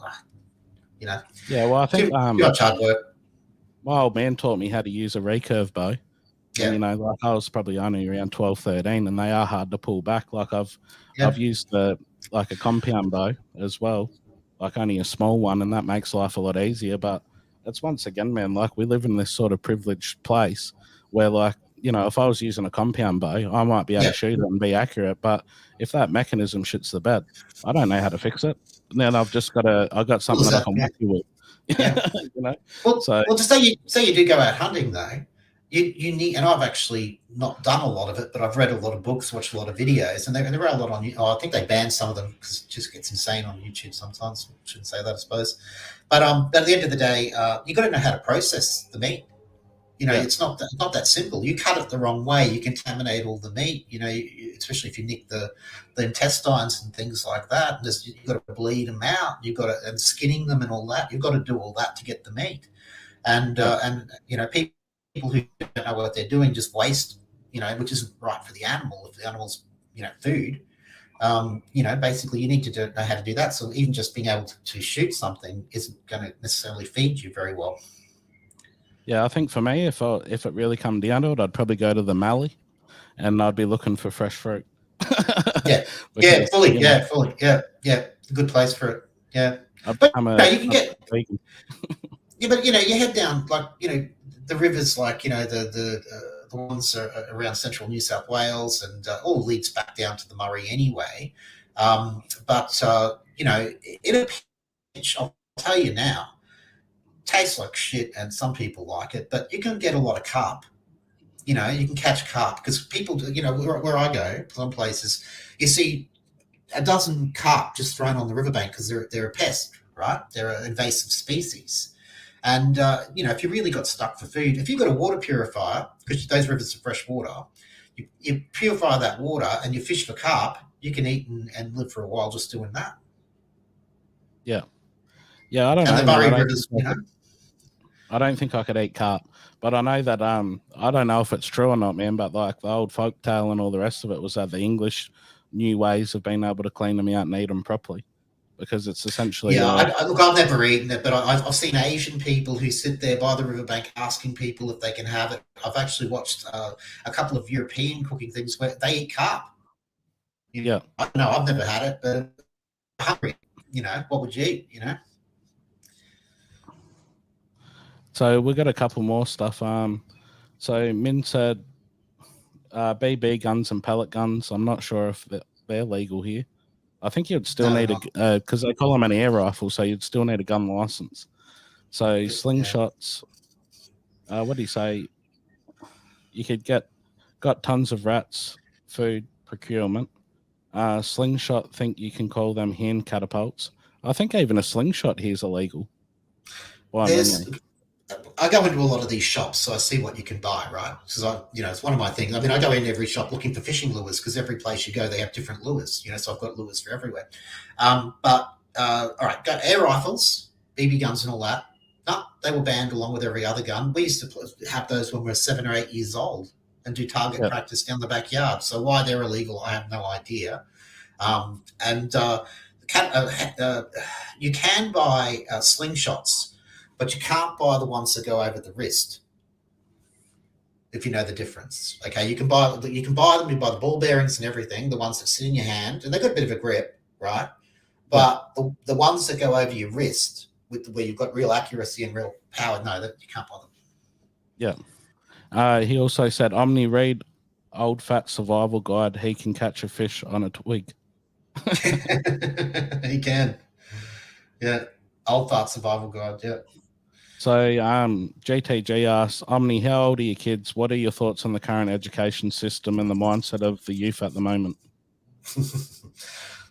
Yeah, well, I think too much hard work. My old man taught me how to use a recurve bow. Yeah. And, like I was probably only around 12, 13, and they are hard to pull back. Like I've used like a compound bow as well, like only a small one, and that makes life a lot easier. But it's once again, man, like we live in this sort of privileged place where, like, if I was using a compound bow, I might be able to shoot it and be accurate. But if that mechanism shits the bed, I don't know how to fix it. Then I've got something that I can whack you with. Yeah. Well, to say you do go out hunting though, you need, and I've actually not done a lot of it, but I've read a lot of books, watched a lot of videos, and there are a lot on. I think they banned some of them because it just gets insane on YouTube sometimes. Shouldn't say that, I suppose. But at the end of the day, you got to know how to process the meat. It's not that simple. You cut it the wrong way, you contaminate all the meat. Especially if you nick the intestines and things like that. And you've got to bleed them out. And skinning them and all that. You've got to do all that to get the meat. And people who don't know what they're doing just waste. Which isn't right for the animal. If the animal's food, basically you need to know how to do that. So even just being able to shoot something isn't going to necessarily feed you very well. Yeah, I think for me, if it really come down to it, I'd probably go to the Mallee, and I'd be looking for fresh fruit. Fully. Good place for it. Yeah, but you can get. Yeah, but you head down the rivers, the ones around central New South Wales, and all leads back down to the Murray anyway. But in a pinch, I'll tell you now. Tastes like shit and some people like it, but you can get a lot of carp. You can catch carp because people, where I go, some places, you see a dozen carp just thrown on the riverbank because they're a pest, right? They're an invasive species. And, if you really got stuck for food, if you've got a water purifier, because those rivers are fresh water, you purify that water and you fish for carp, you can eat and live for a while just doing that. Yeah. Yeah, I don't know. And the Murray rivers, I don't think I could eat carp, but I know that I don't know if it's true or not, man. But like the old folk tale and all the rest of it was that the English knew ways of being able to clean them out and eat them properly, because it's essentially look, I've never eaten it, but I've seen Asian people who sit there by the riverbank asking people if they can have it. I've actually watched a couple of European cooking things where they eat carp. I don't know, I've never had it, but I'm hungry. What would you eat? So we got a couple more stuff. So Min said BB guns and pellet guns. I'm not sure if they're legal here. I think you'd still need because they call them an air rifle, so you'd still need a gun license. So slingshots. What do you say? You could got tons of rats, food, procurement. Slingshot, think you can call them hand catapults. I think even a slingshot here is illegal. I go into a lot of these shops, so I see what you can buy, right? Because it's one of my things. I mean, I go in every shop looking for fishing lures because every place you go, they have different lures. So I've got lures for everywhere. All right, got air rifles, BB guns, and all that. No, they were banned along with every other gun. We used to have those when we were 7 or 8 years old and do target practice down the backyard. So why they're illegal, I have no idea. You can buy slingshots, but you can't buy the ones that go over the wrist. If you know the difference, okay, you can buy them. You buy the ball bearings and everything, the ones that sit in your hand, and they've got a bit of a grip, right? But the ones that go over your wrist, where you've got real accuracy and real power, no, that you can't buy them. Yeah. He also said, Omni, read Old Fat Survival Guide. He can catch a fish on a twig. He can. Yeah. Old Fat Survival Guide, yeah. So, GTG asks, Omni, how old are your kids? What are your thoughts on the current education system and the mindset of the youth at the moment?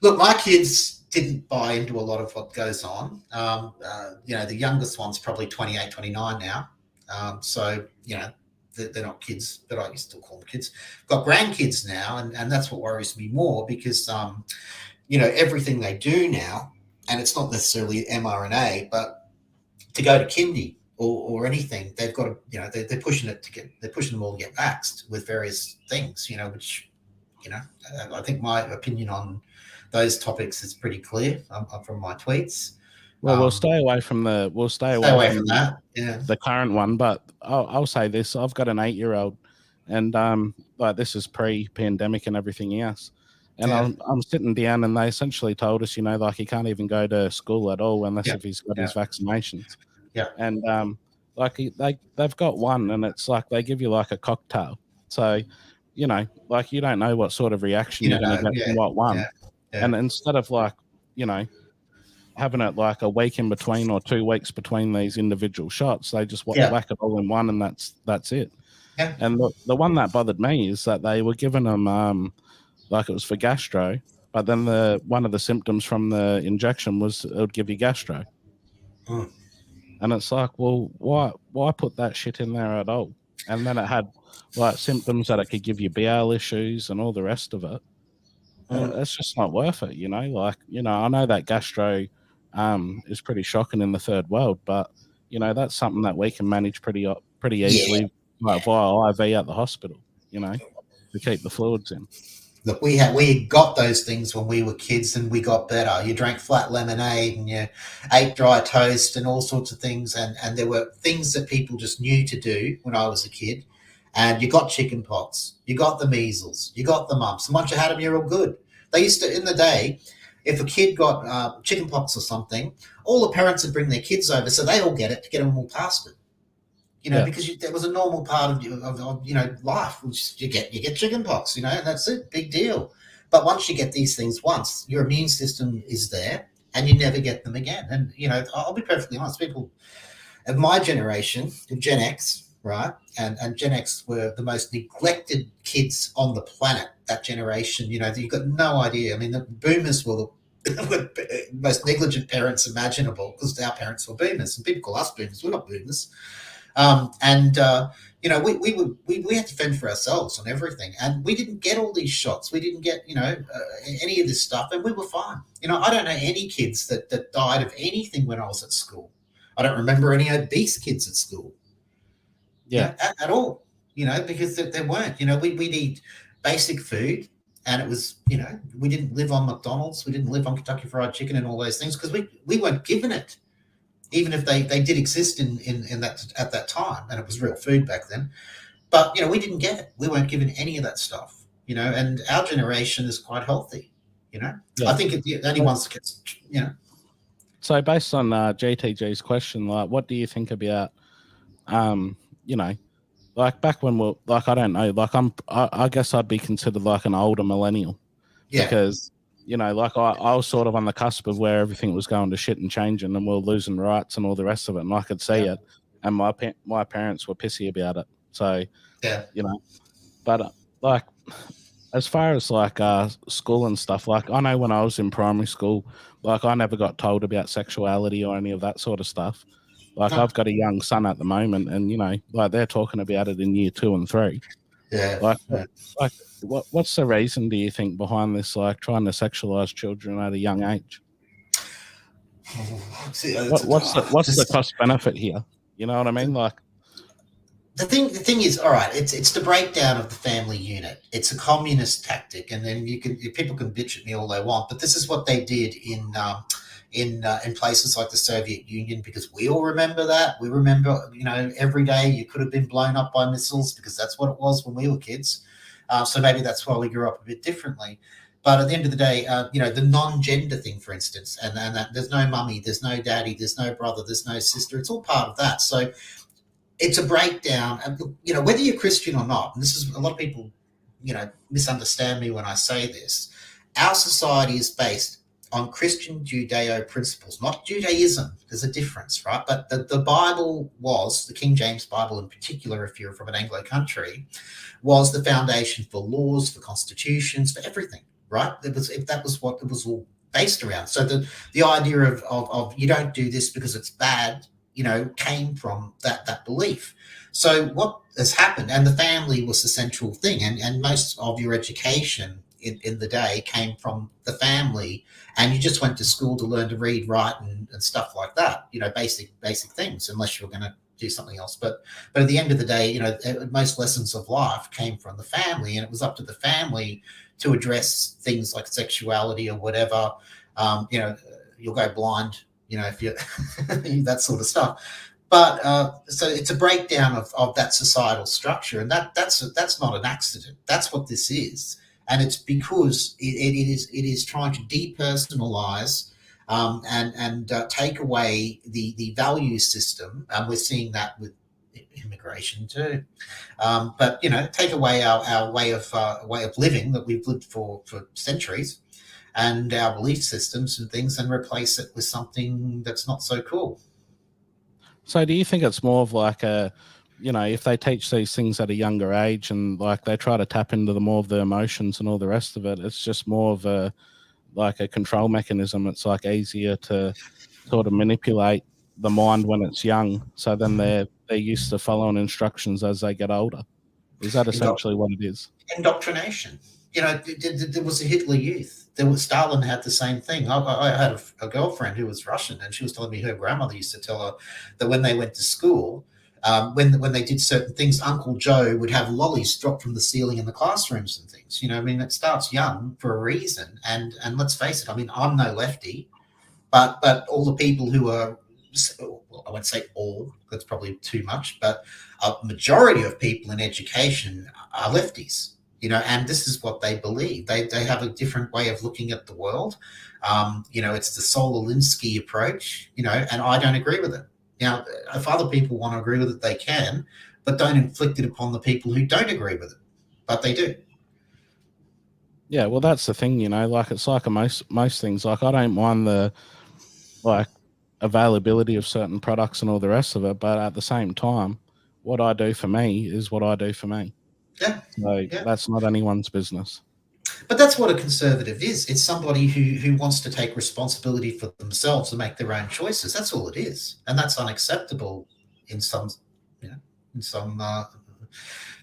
Look, my kids didn't buy into a lot of what goes on. The youngest one's probably 28, 29 now. So, they're not kids, but I can still call them kids. Got grandkids now, and that's what worries me more because, everything they do now, and it's not necessarily mRNA, but to go to kindy or anything, they've got to, they're pushing them all to get vaxxed with various things, which, I think my opinion on those topics is pretty clear from my tweets. Well, we'll stay away from the that. Yeah, the current one, but I'll say this: I've got an 8-year-old, and like this is pre-pandemic and everything else. And yeah, I'm sitting down, and they essentially told us, like he can't even go to school at all unless if he's got his vaccinations. Yeah. And like they've got one, and it's like they give you like a cocktail. So, like you don't know what sort of reaction you're going to get from what one. Yeah. And instead of like, having it like a week in between or 2 weeks between these individual shots, they just whack it all in one, and that's it. Yeah. And the one that bothered me is that they were giving them like it was for gastro, but then one of the symptoms from the injection was it would give you gastro. Mm. And it's like, well, why put that shit in there at all? And then it had like symptoms that it could give you bowel issues and all the rest of it. It's just not worth it, Like, I know that gastro is pretty shocking in the third world, but that's something that we can manage pretty easily via IV at the hospital, to keep the fluids in. Look, we got those things when we were kids, and we got better. You drank flat lemonade, and you ate dry toast, and all sorts of things. And there were things that people just knew to do when I was a kid. And you got chicken pox, you got the measles, you got the mumps. And once you had them, you're all good. They used to, in the day, if a kid got chicken pox or something, all the parents would bring their kids over so they all get it to get them all past it. Because that was a normal part of life. You get chicken pox, and that's it, big deal. But once you get these things once, your immune system is there, and you never get them again. And I'll be perfectly honest, people of my generation, of Gen X, right, and Gen X were the most neglected kids on the planet. That generation, you've got no idea. I mean, the boomers were the most negligent parents imaginable because our parents were boomers, and people call us boomers. We're not boomers. We had to fend for ourselves on everything, and we didn't get all these shots. We didn't get, any of this stuff, and we were fine. I don't know any kids that died of anything when I was at school. I don't remember any obese kids at school. Yeah, at all. Because there weren't. We'd eat basic food, and it was, we didn't live on McDonald's, we didn't live on Kentucky Fried Chicken and all those things because we weren't given it. Even if they did exist in that at that time, and it was real food back then, but we didn't get it. We weren't given any of that stuff, And our generation is quite healthy, I think the only ones that gets, So based on GTG's question, like, what do you think about, like back when we're like, I don't know, like I guess I'd be considered like an older millennial, because. Like I was sort of on the cusp of where everything was going to shit and changing, and we're losing rights and all the rest of it, and I could see it, and my parents were pissy about it. So, but like as far as like school and stuff, like I know when I was in primary school, like I never got told about sexuality or any of that sort of stuff. Like I've got a young son at the moment, and like they're talking about it in year 2 and 3. What's the reason, do you think, behind this, like trying to sexualize children at a young age? What's the cost benefit here? You know what I mean? Like the thing is, all right, it's the breakdown of the family unit. It's a communist tactic, and then people can bitch at me all they want, but this is what they did in places like the Soviet Union, because we all remember that. We remember, every day you could have been blown up by missiles, because that's what it was when we were kids. So maybe that's why we grew up a bit differently. But at the end of the day, the non-gender thing, for instance, and that there's no mummy, there's no daddy, there's no brother, there's no sister. It's all part of that. So it's a breakdown. And, whether you're Christian or not, and this is a lot of people, misunderstand me when I say this. Our society is based on Christian Judeo principles, not Judaism. There's a difference, right? But the Bible was, the King James Bible in particular, if you're from an Anglo country, was the foundation for laws, for constitutions, for everything, right? That was what it was all based around. So the idea of you don't do this because it's bad, came from that belief. So what has happened, and the family was the central thing, and most of your education in the day came from the family, and you just went to school to learn to read, write, and stuff like that. Basic things, unless you're going to do something else. But at the end of the day, most lessons of life came from the family, and it was up to the family to address things like sexuality or whatever. You'll go blind, if you that sort of stuff. But so it's a breakdown of that societal structure, and that's not an accident. That's what this is, and it's because it is trying to depersonalize and take away the value system, and we're seeing that with immigration too. But take away our way of living that we've lived for centuries, and our belief systems and things, and replace it with something that's not so cool. So do you think it's more of like if they teach these things at a younger age and like they try to tap into more of the emotions and all the rest of it, it's just more of a control mechanism? It's like easier to sort of manipulate the mind when it's young, so then they're used to following instructions as they get older. Is that essentially what it is? Indoctrination. There was a Hitler Youth. Stalin had the same thing. I had a girlfriend who was Russian, and she was telling me her grandmother used to tell her that when they went to school, when they did certain things, Uncle Joe would have lollies drop from the ceiling in the classrooms and things. It starts young for a reason. And let's face it, I'm no lefty, but all the people who are, well, I won't say all, that's probably too much, but a majority of people in education are lefties. And this is what they believe. They have a different way of looking at the world. It's the Saul Alinsky approach, and I don't agree with it. Now, if other people want to agree with it, they can, but don't inflict it upon the people who don't agree with it. But they do. Yeah, well, that's the thing, it's like most things. Like, I don't mind the availability of certain products and all the rest of it, but at the same time, what I do for me is what I do for me. Yeah. So that's not anyone's business. But that's what a conservative is. It's somebody who wants to take responsibility for themselves and make their own choices. That's all it is, and that's unacceptable in some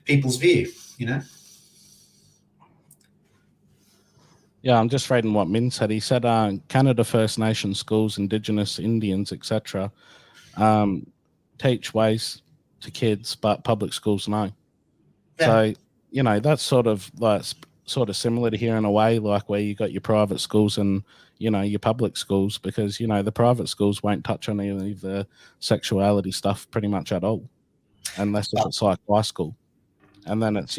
people's view. Yeah, I'm just reading what Min said. He said Canada First Nation schools, Indigenous Indians, etc., teach ways to kids, but public schools no. Yeah. So that's sort of similar to here in a way, like where you got your private schools and your public schools, because the private schools won't touch on any of the sexuality stuff pretty much at all, unless if it's like high school, and then it's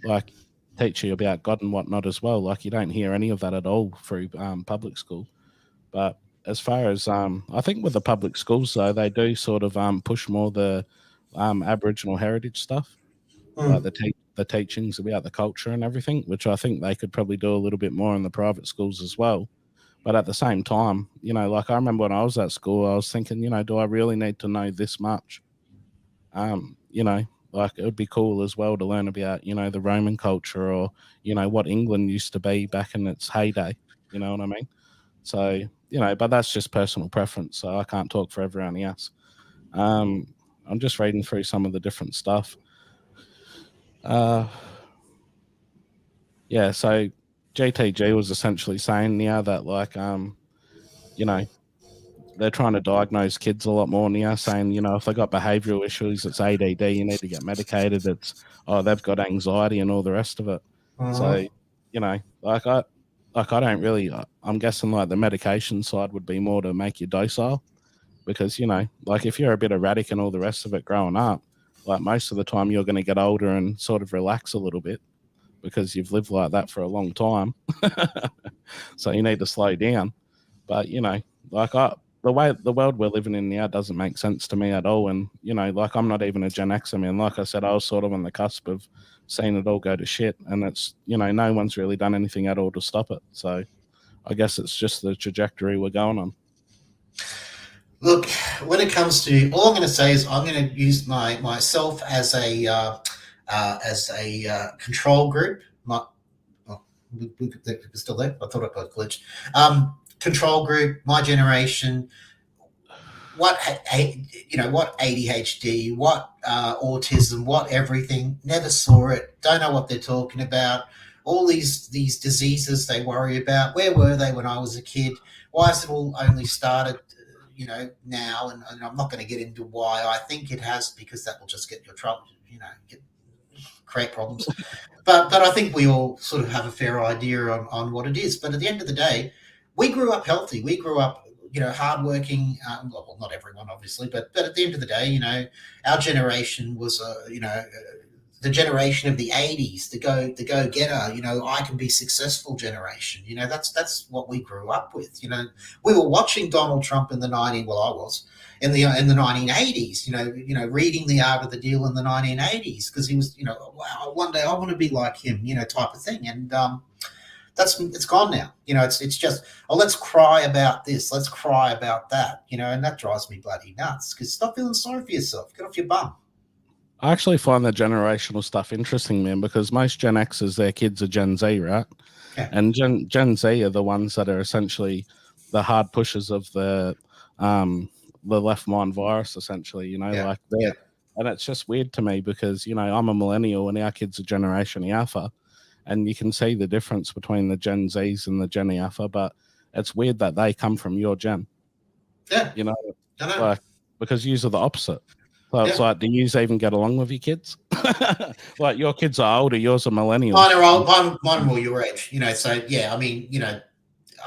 like teach you about God and whatnot as well. Like you don't hear any of that at all through public school. But as far as I think with the public schools though, they do sort of push more the Aboriginal heritage stuff, like the teachings about the culture and everything, which I think they could probably do a little bit more in the private schools as well. But at the same time, like I remember when I was at school, I was thinking, do I really need to know this much? Like it would be cool as well to learn about, the Roman culture or, what England used to be back in its heyday. You know what I mean? So, but that's just personal preference. So I can't talk for everyone else. I'm just reading through some of the different stuff. Yeah, so GTG was essentially saying that like they're trying to diagnose kids a lot more now, saying if they got behavioral issues, it's ADD, you need to get medicated. It's they've got anxiety and all the rest of it. So I don't really. I'm guessing like the medication side would be more to make you docile, because like if you're a bit erratic and all the rest of it growing up, like most of the time you're going to get older and sort of relax a little bit because you've lived like that for a long time. So you need to slow down. But like the way the world we're living in now doesn't make sense to me at all. And like I'm not even a Gen Xer, man. Like I said, I was sort of on the cusp of seeing it all go to shit, and it's no one's really done anything at all to stop it. So I guess it's just the trajectory we're going on. Look, when it comes to, all I'm going to say is I'm going to use myself as a control group. They're still there. I thought I got glitched. Control group, my generation. What what ADHD, what autism, what everything. Never saw it. Don't know what they're talking about. All these diseases they worry about. Where were they when I was a kid? Why has it all only started? Now, and I'm not going to get into why I think it has, because that will just get your trouble, create problems. But I think we all sort of have a fair idea on what it is. But at the end of the day, we grew up healthy. We grew up, hardworking. Well, not everyone, obviously, but at the end of the day, our generation was the generation of the '80s, the go getter. I can be successful generation. That's what we grew up with. We were watching Donald Trump in the 90s. Well, I was in the 1980s. Reading The Art of the Deal in the 1980s, because he was, wow, one day I want to be like him, type of thing. And it's gone now. It's just, oh, let's cry about this, let's cry about that, and that drives me bloody nuts, because stop feeling sorry for yourself. Get off your bum. I actually find the generational stuff interesting, man, because most Gen Xers, their kids are Gen Z, right? Yeah. And Gen Z are the ones that are essentially the hard pushers of the left mind virus, essentially, like that. Yeah. And it's just weird to me because, I'm a millennial and our kids are Generation Alpha, and you can see the difference between the Gen Zs and the Gen Alpha, but it's weird that they come from your gen. Yeah. I know. Like, because you are the opposite. So it's like, do you even get along with your kids? Like, your kids are older, yours are millennials. Mine are old, mine are more your age, so yeah, I mean,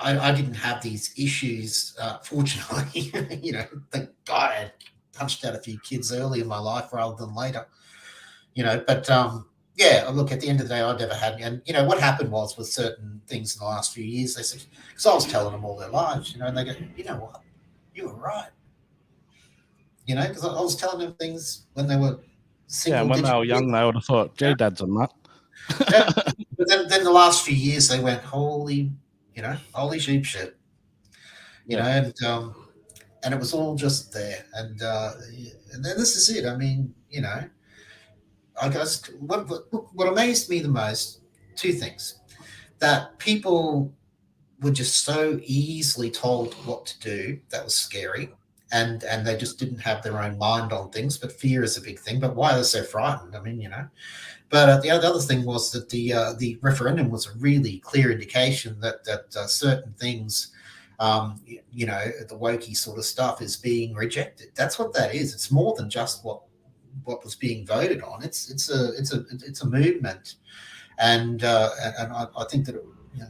I didn't have these issues, fortunately. Thank God I punched out a few kids early in my life rather than later. But yeah, look, at the end of the day, I never had, and what happened was with certain things in the last few years, they said, because I was telling them all their lives, and they go, you know what, you were right. Because I was telling them things when they were single. Yeah, when they were young, they would have thought, gee, Dad's a nut. Yeah. But then the last few years, they went, holy sheep shit. And it was all just there. And then this is it. I mean, I guess what amazed me the most, two things. That people were just so easily told what to do. That was scary. And they just didn't have their own mind on things. But fear is a big thing. But why are they so frightened? I mean, But the other thing was that the referendum was a really clear indication that certain things, the wokey sort of stuff, is being rejected. That's what that is. It's more than just what was being voted on. It's a movement, and I think that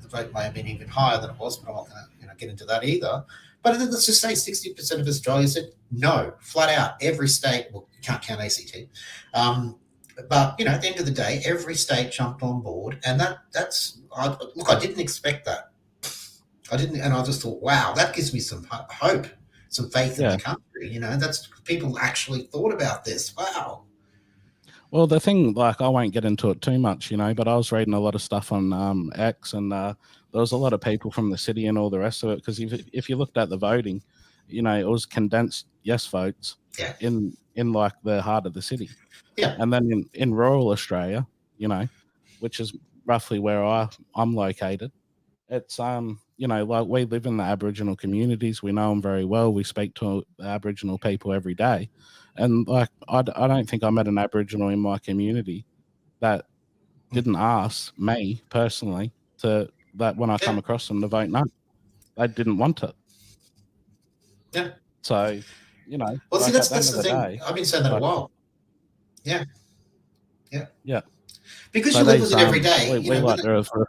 the vote may have been even higher than it was, but I'm not going to get into that either. But let's just say 60% of Australia said no, flat out. Every state, well, you can't count ACT. But at the end of the day, every state jumped on board, and that's I didn't expect that. I didn't, and I just thought, wow, that gives me some hope, some faith in the country. That's, people actually thought about this. Wow. Well, the thing, like, I won't get into it too much, but I was reading a lot of stuff on X, and there was a lot of people from the city and all the rest of it. Because if you looked at the voting, it was condensed yes votes in like the heart of the city. Yeah. And then in rural Australia, which is roughly where I'm located, it's like, we live in the Aboriginal communities. We know them very well. We speak to the Aboriginal people every day. And like, I don't think I met an Aboriginal in my community that didn't ask me personally that when I come across them to vote no. They didn't want it. Yeah. So, well, like, see, that's the thing. I've been saying that a while. Yeah. Yeah. Yeah. Because so you live with it every day. We like to refer.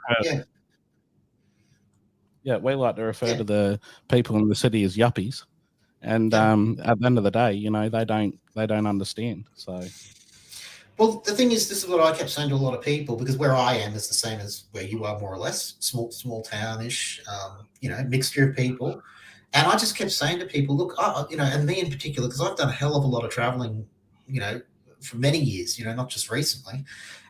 Yeah, we like to refer to the people in the city as yuppies, and at the end of the day, they don't understand. So, well, the thing is, this is what I kept saying to a lot of people, because where I am is the same as where you are, more or less, small townish, mixture of people, and I just kept saying to people, look, and me in particular, because I've done a hell of a lot of traveling, for many years, not just recently.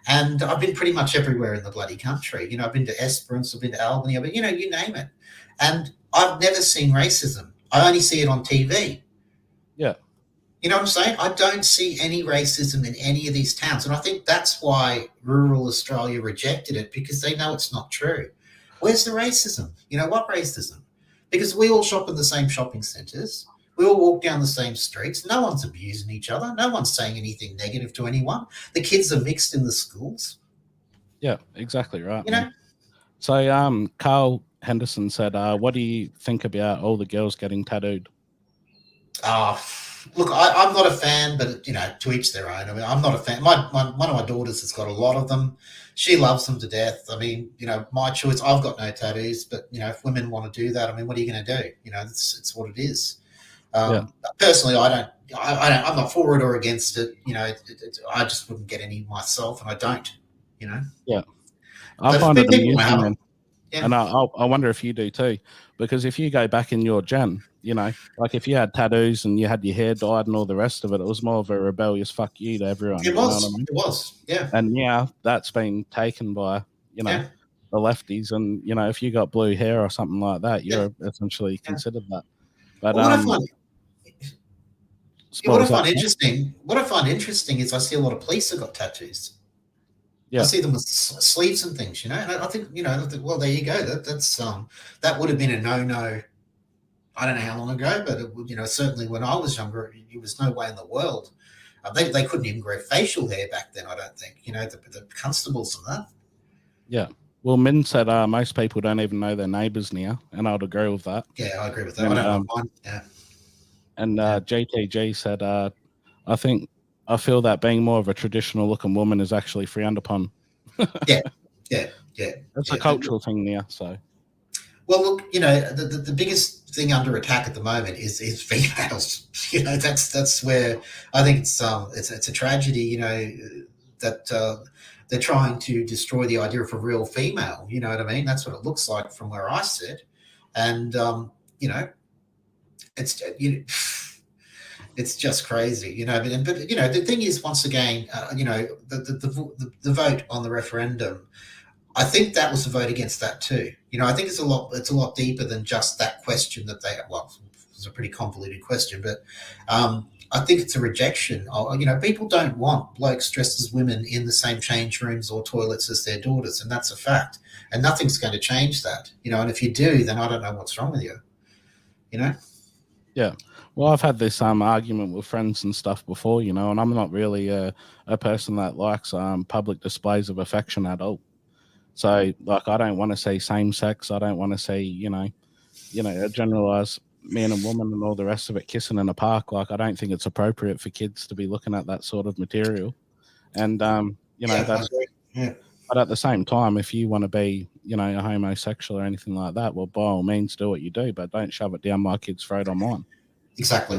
And I've been pretty much everywhere in the bloody country. I've been to Esperance, I've been to Albany, but you name it. And I've never seen racism. I only see it on TV. Yeah. You know what I'm saying? I don't see any racism in any of these towns. And I think that's why rural Australia rejected it, because they know it's not true. Where's the racism? What racism? Because we all shop in the same shopping centres. We all walk down the same streets. No one's abusing each other. No one's saying anything negative to anyone. The kids are mixed in the schools. Yeah, exactly right. So Carl Henderson said, what do you think about all the girls getting tattooed? Look, I'm not a fan, but to each their own. I mean, I'm not a fan. One of my daughters has got a lot of them. She loves them to death. I mean, my choice. I've got no tattoos, but if women want to do that, I mean, what are you going to do? It's what it is. Personally, I'm not for it or against it. I just wouldn't get any myself, and I don't. Yeah, I find it amusing, and I wonder if you do too, because if you go back in your gen, like if you had tattoos and you had your hair dyed and all the rest of it, it was more of a rebellious fuck you to everyone. It was. It was. Yeah. And that's been taken by the lefties, and if you got blue hair or something like that, you're essentially considered that. But what I find interesting is I see a lot of police have got tattoos. Yeah. I see them with sleeves and things, and I think, well, there you go. That's that would have been a no. I don't know how long ago, but it, certainly when I was younger, it was no way in the world. They couldn't even grow facial hair back then. I don't think, the constables and that. Yeah. Well, Min said most people don't even know their neighbours now, and I'd agree with that. Yeah, I agree with that. And, I don't know mine. Yeah. And JTG said, I feel that being more of a traditional looking woman is actually frowned upon. Yeah. That's a cultural thing now. So, well, look, the biggest thing under attack at the moment is females. That's where I think it's a tragedy. That they're trying to destroy the idea of a real female. You know what I mean? That's what it looks like from where I sit, and it's it's just crazy, But the thing is, once again, the vote on the referendum, I think that was a vote against that too. I think it's a lot deeper than just that question that it was a pretty convoluted question, but I think it's a rejection. People don't want blokes dressed as women in the same change rooms or toilets as their daughters, and that's a fact. And nothing's going to change that, And if you do, then I don't know what's wrong with you, Yeah. Well, I've had this argument with friends and stuff before, and I'm not really a person that likes public displays of affection at all. So, like, I don't want to say same sex. I don't want to say, generalize man and woman and all the rest of it kissing in a park. Like, I don't think it's appropriate for kids to be looking at that sort of material. And, that's. Yeah. But at the same time, if you want to be, a homosexual or anything like that, well, by all means, do what you do, but don't shove it down my kid's throat on mine. Exactly.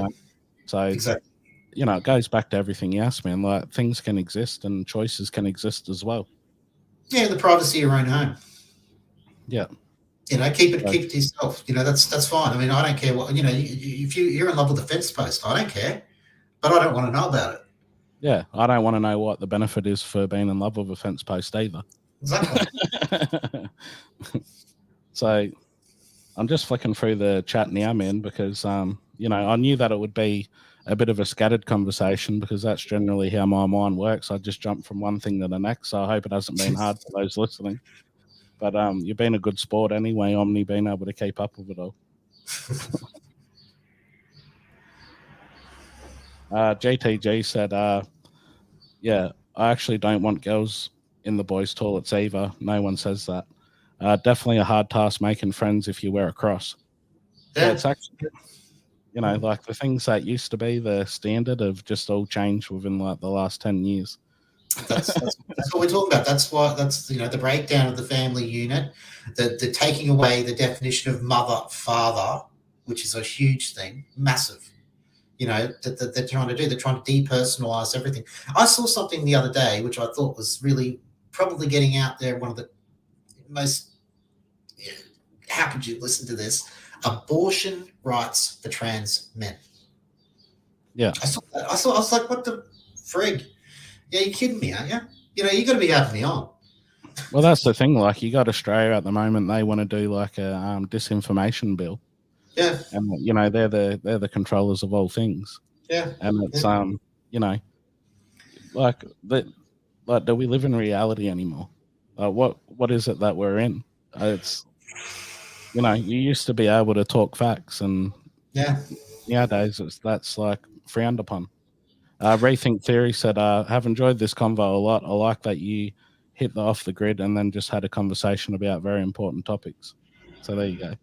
So, exactly. It goes back to everything else, man. Like, things can exist and choices can exist as well. Yeah, the privacy of your own home. Yeah. Keep it to yourself. That's fine. I mean, I don't care what, if you're in love with a fence post, I don't care, but I don't want to know about it. Yeah, I don't want to know what the benefit is for being in love with a fence post either. Exactly. So I'm just flicking through the chat now, man, because, I knew that it would be a bit of a scattered conversation because that's generally how my mind works. I just jump from one thing to the next. So I hope it hasn't been hard for those listening. But you've been a good sport anyway, Omni, being able to keep up with it all. JTG said, I actually don't want girls in the boys' toilets either. No one says that. Definitely a hard task making friends if you wear a cross. Yeah, it's actually, like the things that used to be the standard have just all changed within like the last 10 years. That's what we're talking about. That's the breakdown of the family unit, the taking away the definition of mother, father, which is a huge thing, massive. That they're trying to do. They're trying to depersonalize everything. I saw something the other day, which I thought was really probably getting out there. One of the most, how could you listen to this? Abortion rights for trans men. Yeah. I saw that. I was like, what the frig? Yeah, you're kidding me, aren't you? You know, you got to be having me on. Well, that's the thing. Like, you got Australia at the moment; they want to do like a disinformation bill, Yeah, and you know they're the controllers of all things, yeah, and it's yeah. you know like that. Like, do we live in reality anymore? What is it that we're in? It's you used to be able to talk facts, and Yeah. nowadays that's like frowned upon. Rethink Theory said, "Have enjoyed this convo a lot. I like that you hit the off the grid and then just had a conversation about very important topics." So there you go.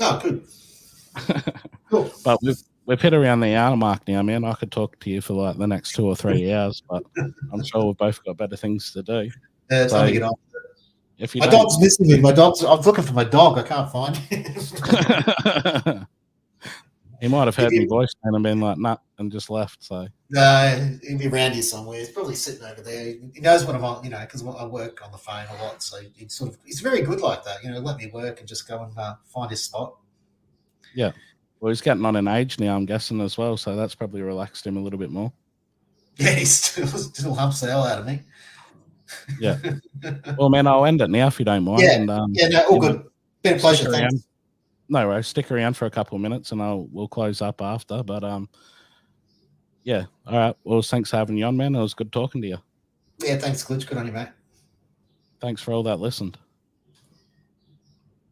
Oh, good. Cool. But we've hit around the hour mark now, man. I could talk to you for like the next 2 or 3 hours, but I'm sure we've both got better things to do. It's time So to get on. if you My don't, dog's missing me. My dog's. I was looking for my dog. I can't find him. he might have If heard me you, voice and been like, "Nah," and just left. So he'll be around here somewhere. He's probably sitting over there. He knows what I'm on, you know, because I work on the phone a lot. So he's very good like that. You know, let me work and just go and find his spot. yeah. Well, he's getting on in age now, I'm guessing as well. So that's probably relaxed him a little bit more. Yeah, he still humps the hell out of me. Yeah. Well, man, I'll end it now if you don't mind. Yeah, And yeah, no, all good. Been a stick pleasure. around. Thanks. No worries. Stick around for a couple of minutes, and we'll close up after. But yeah. All right. Well, thanks for having you on, man. It was good talking to you. Yeah, thanks, Glitch. Good on you, mate. Thanks for all that listened.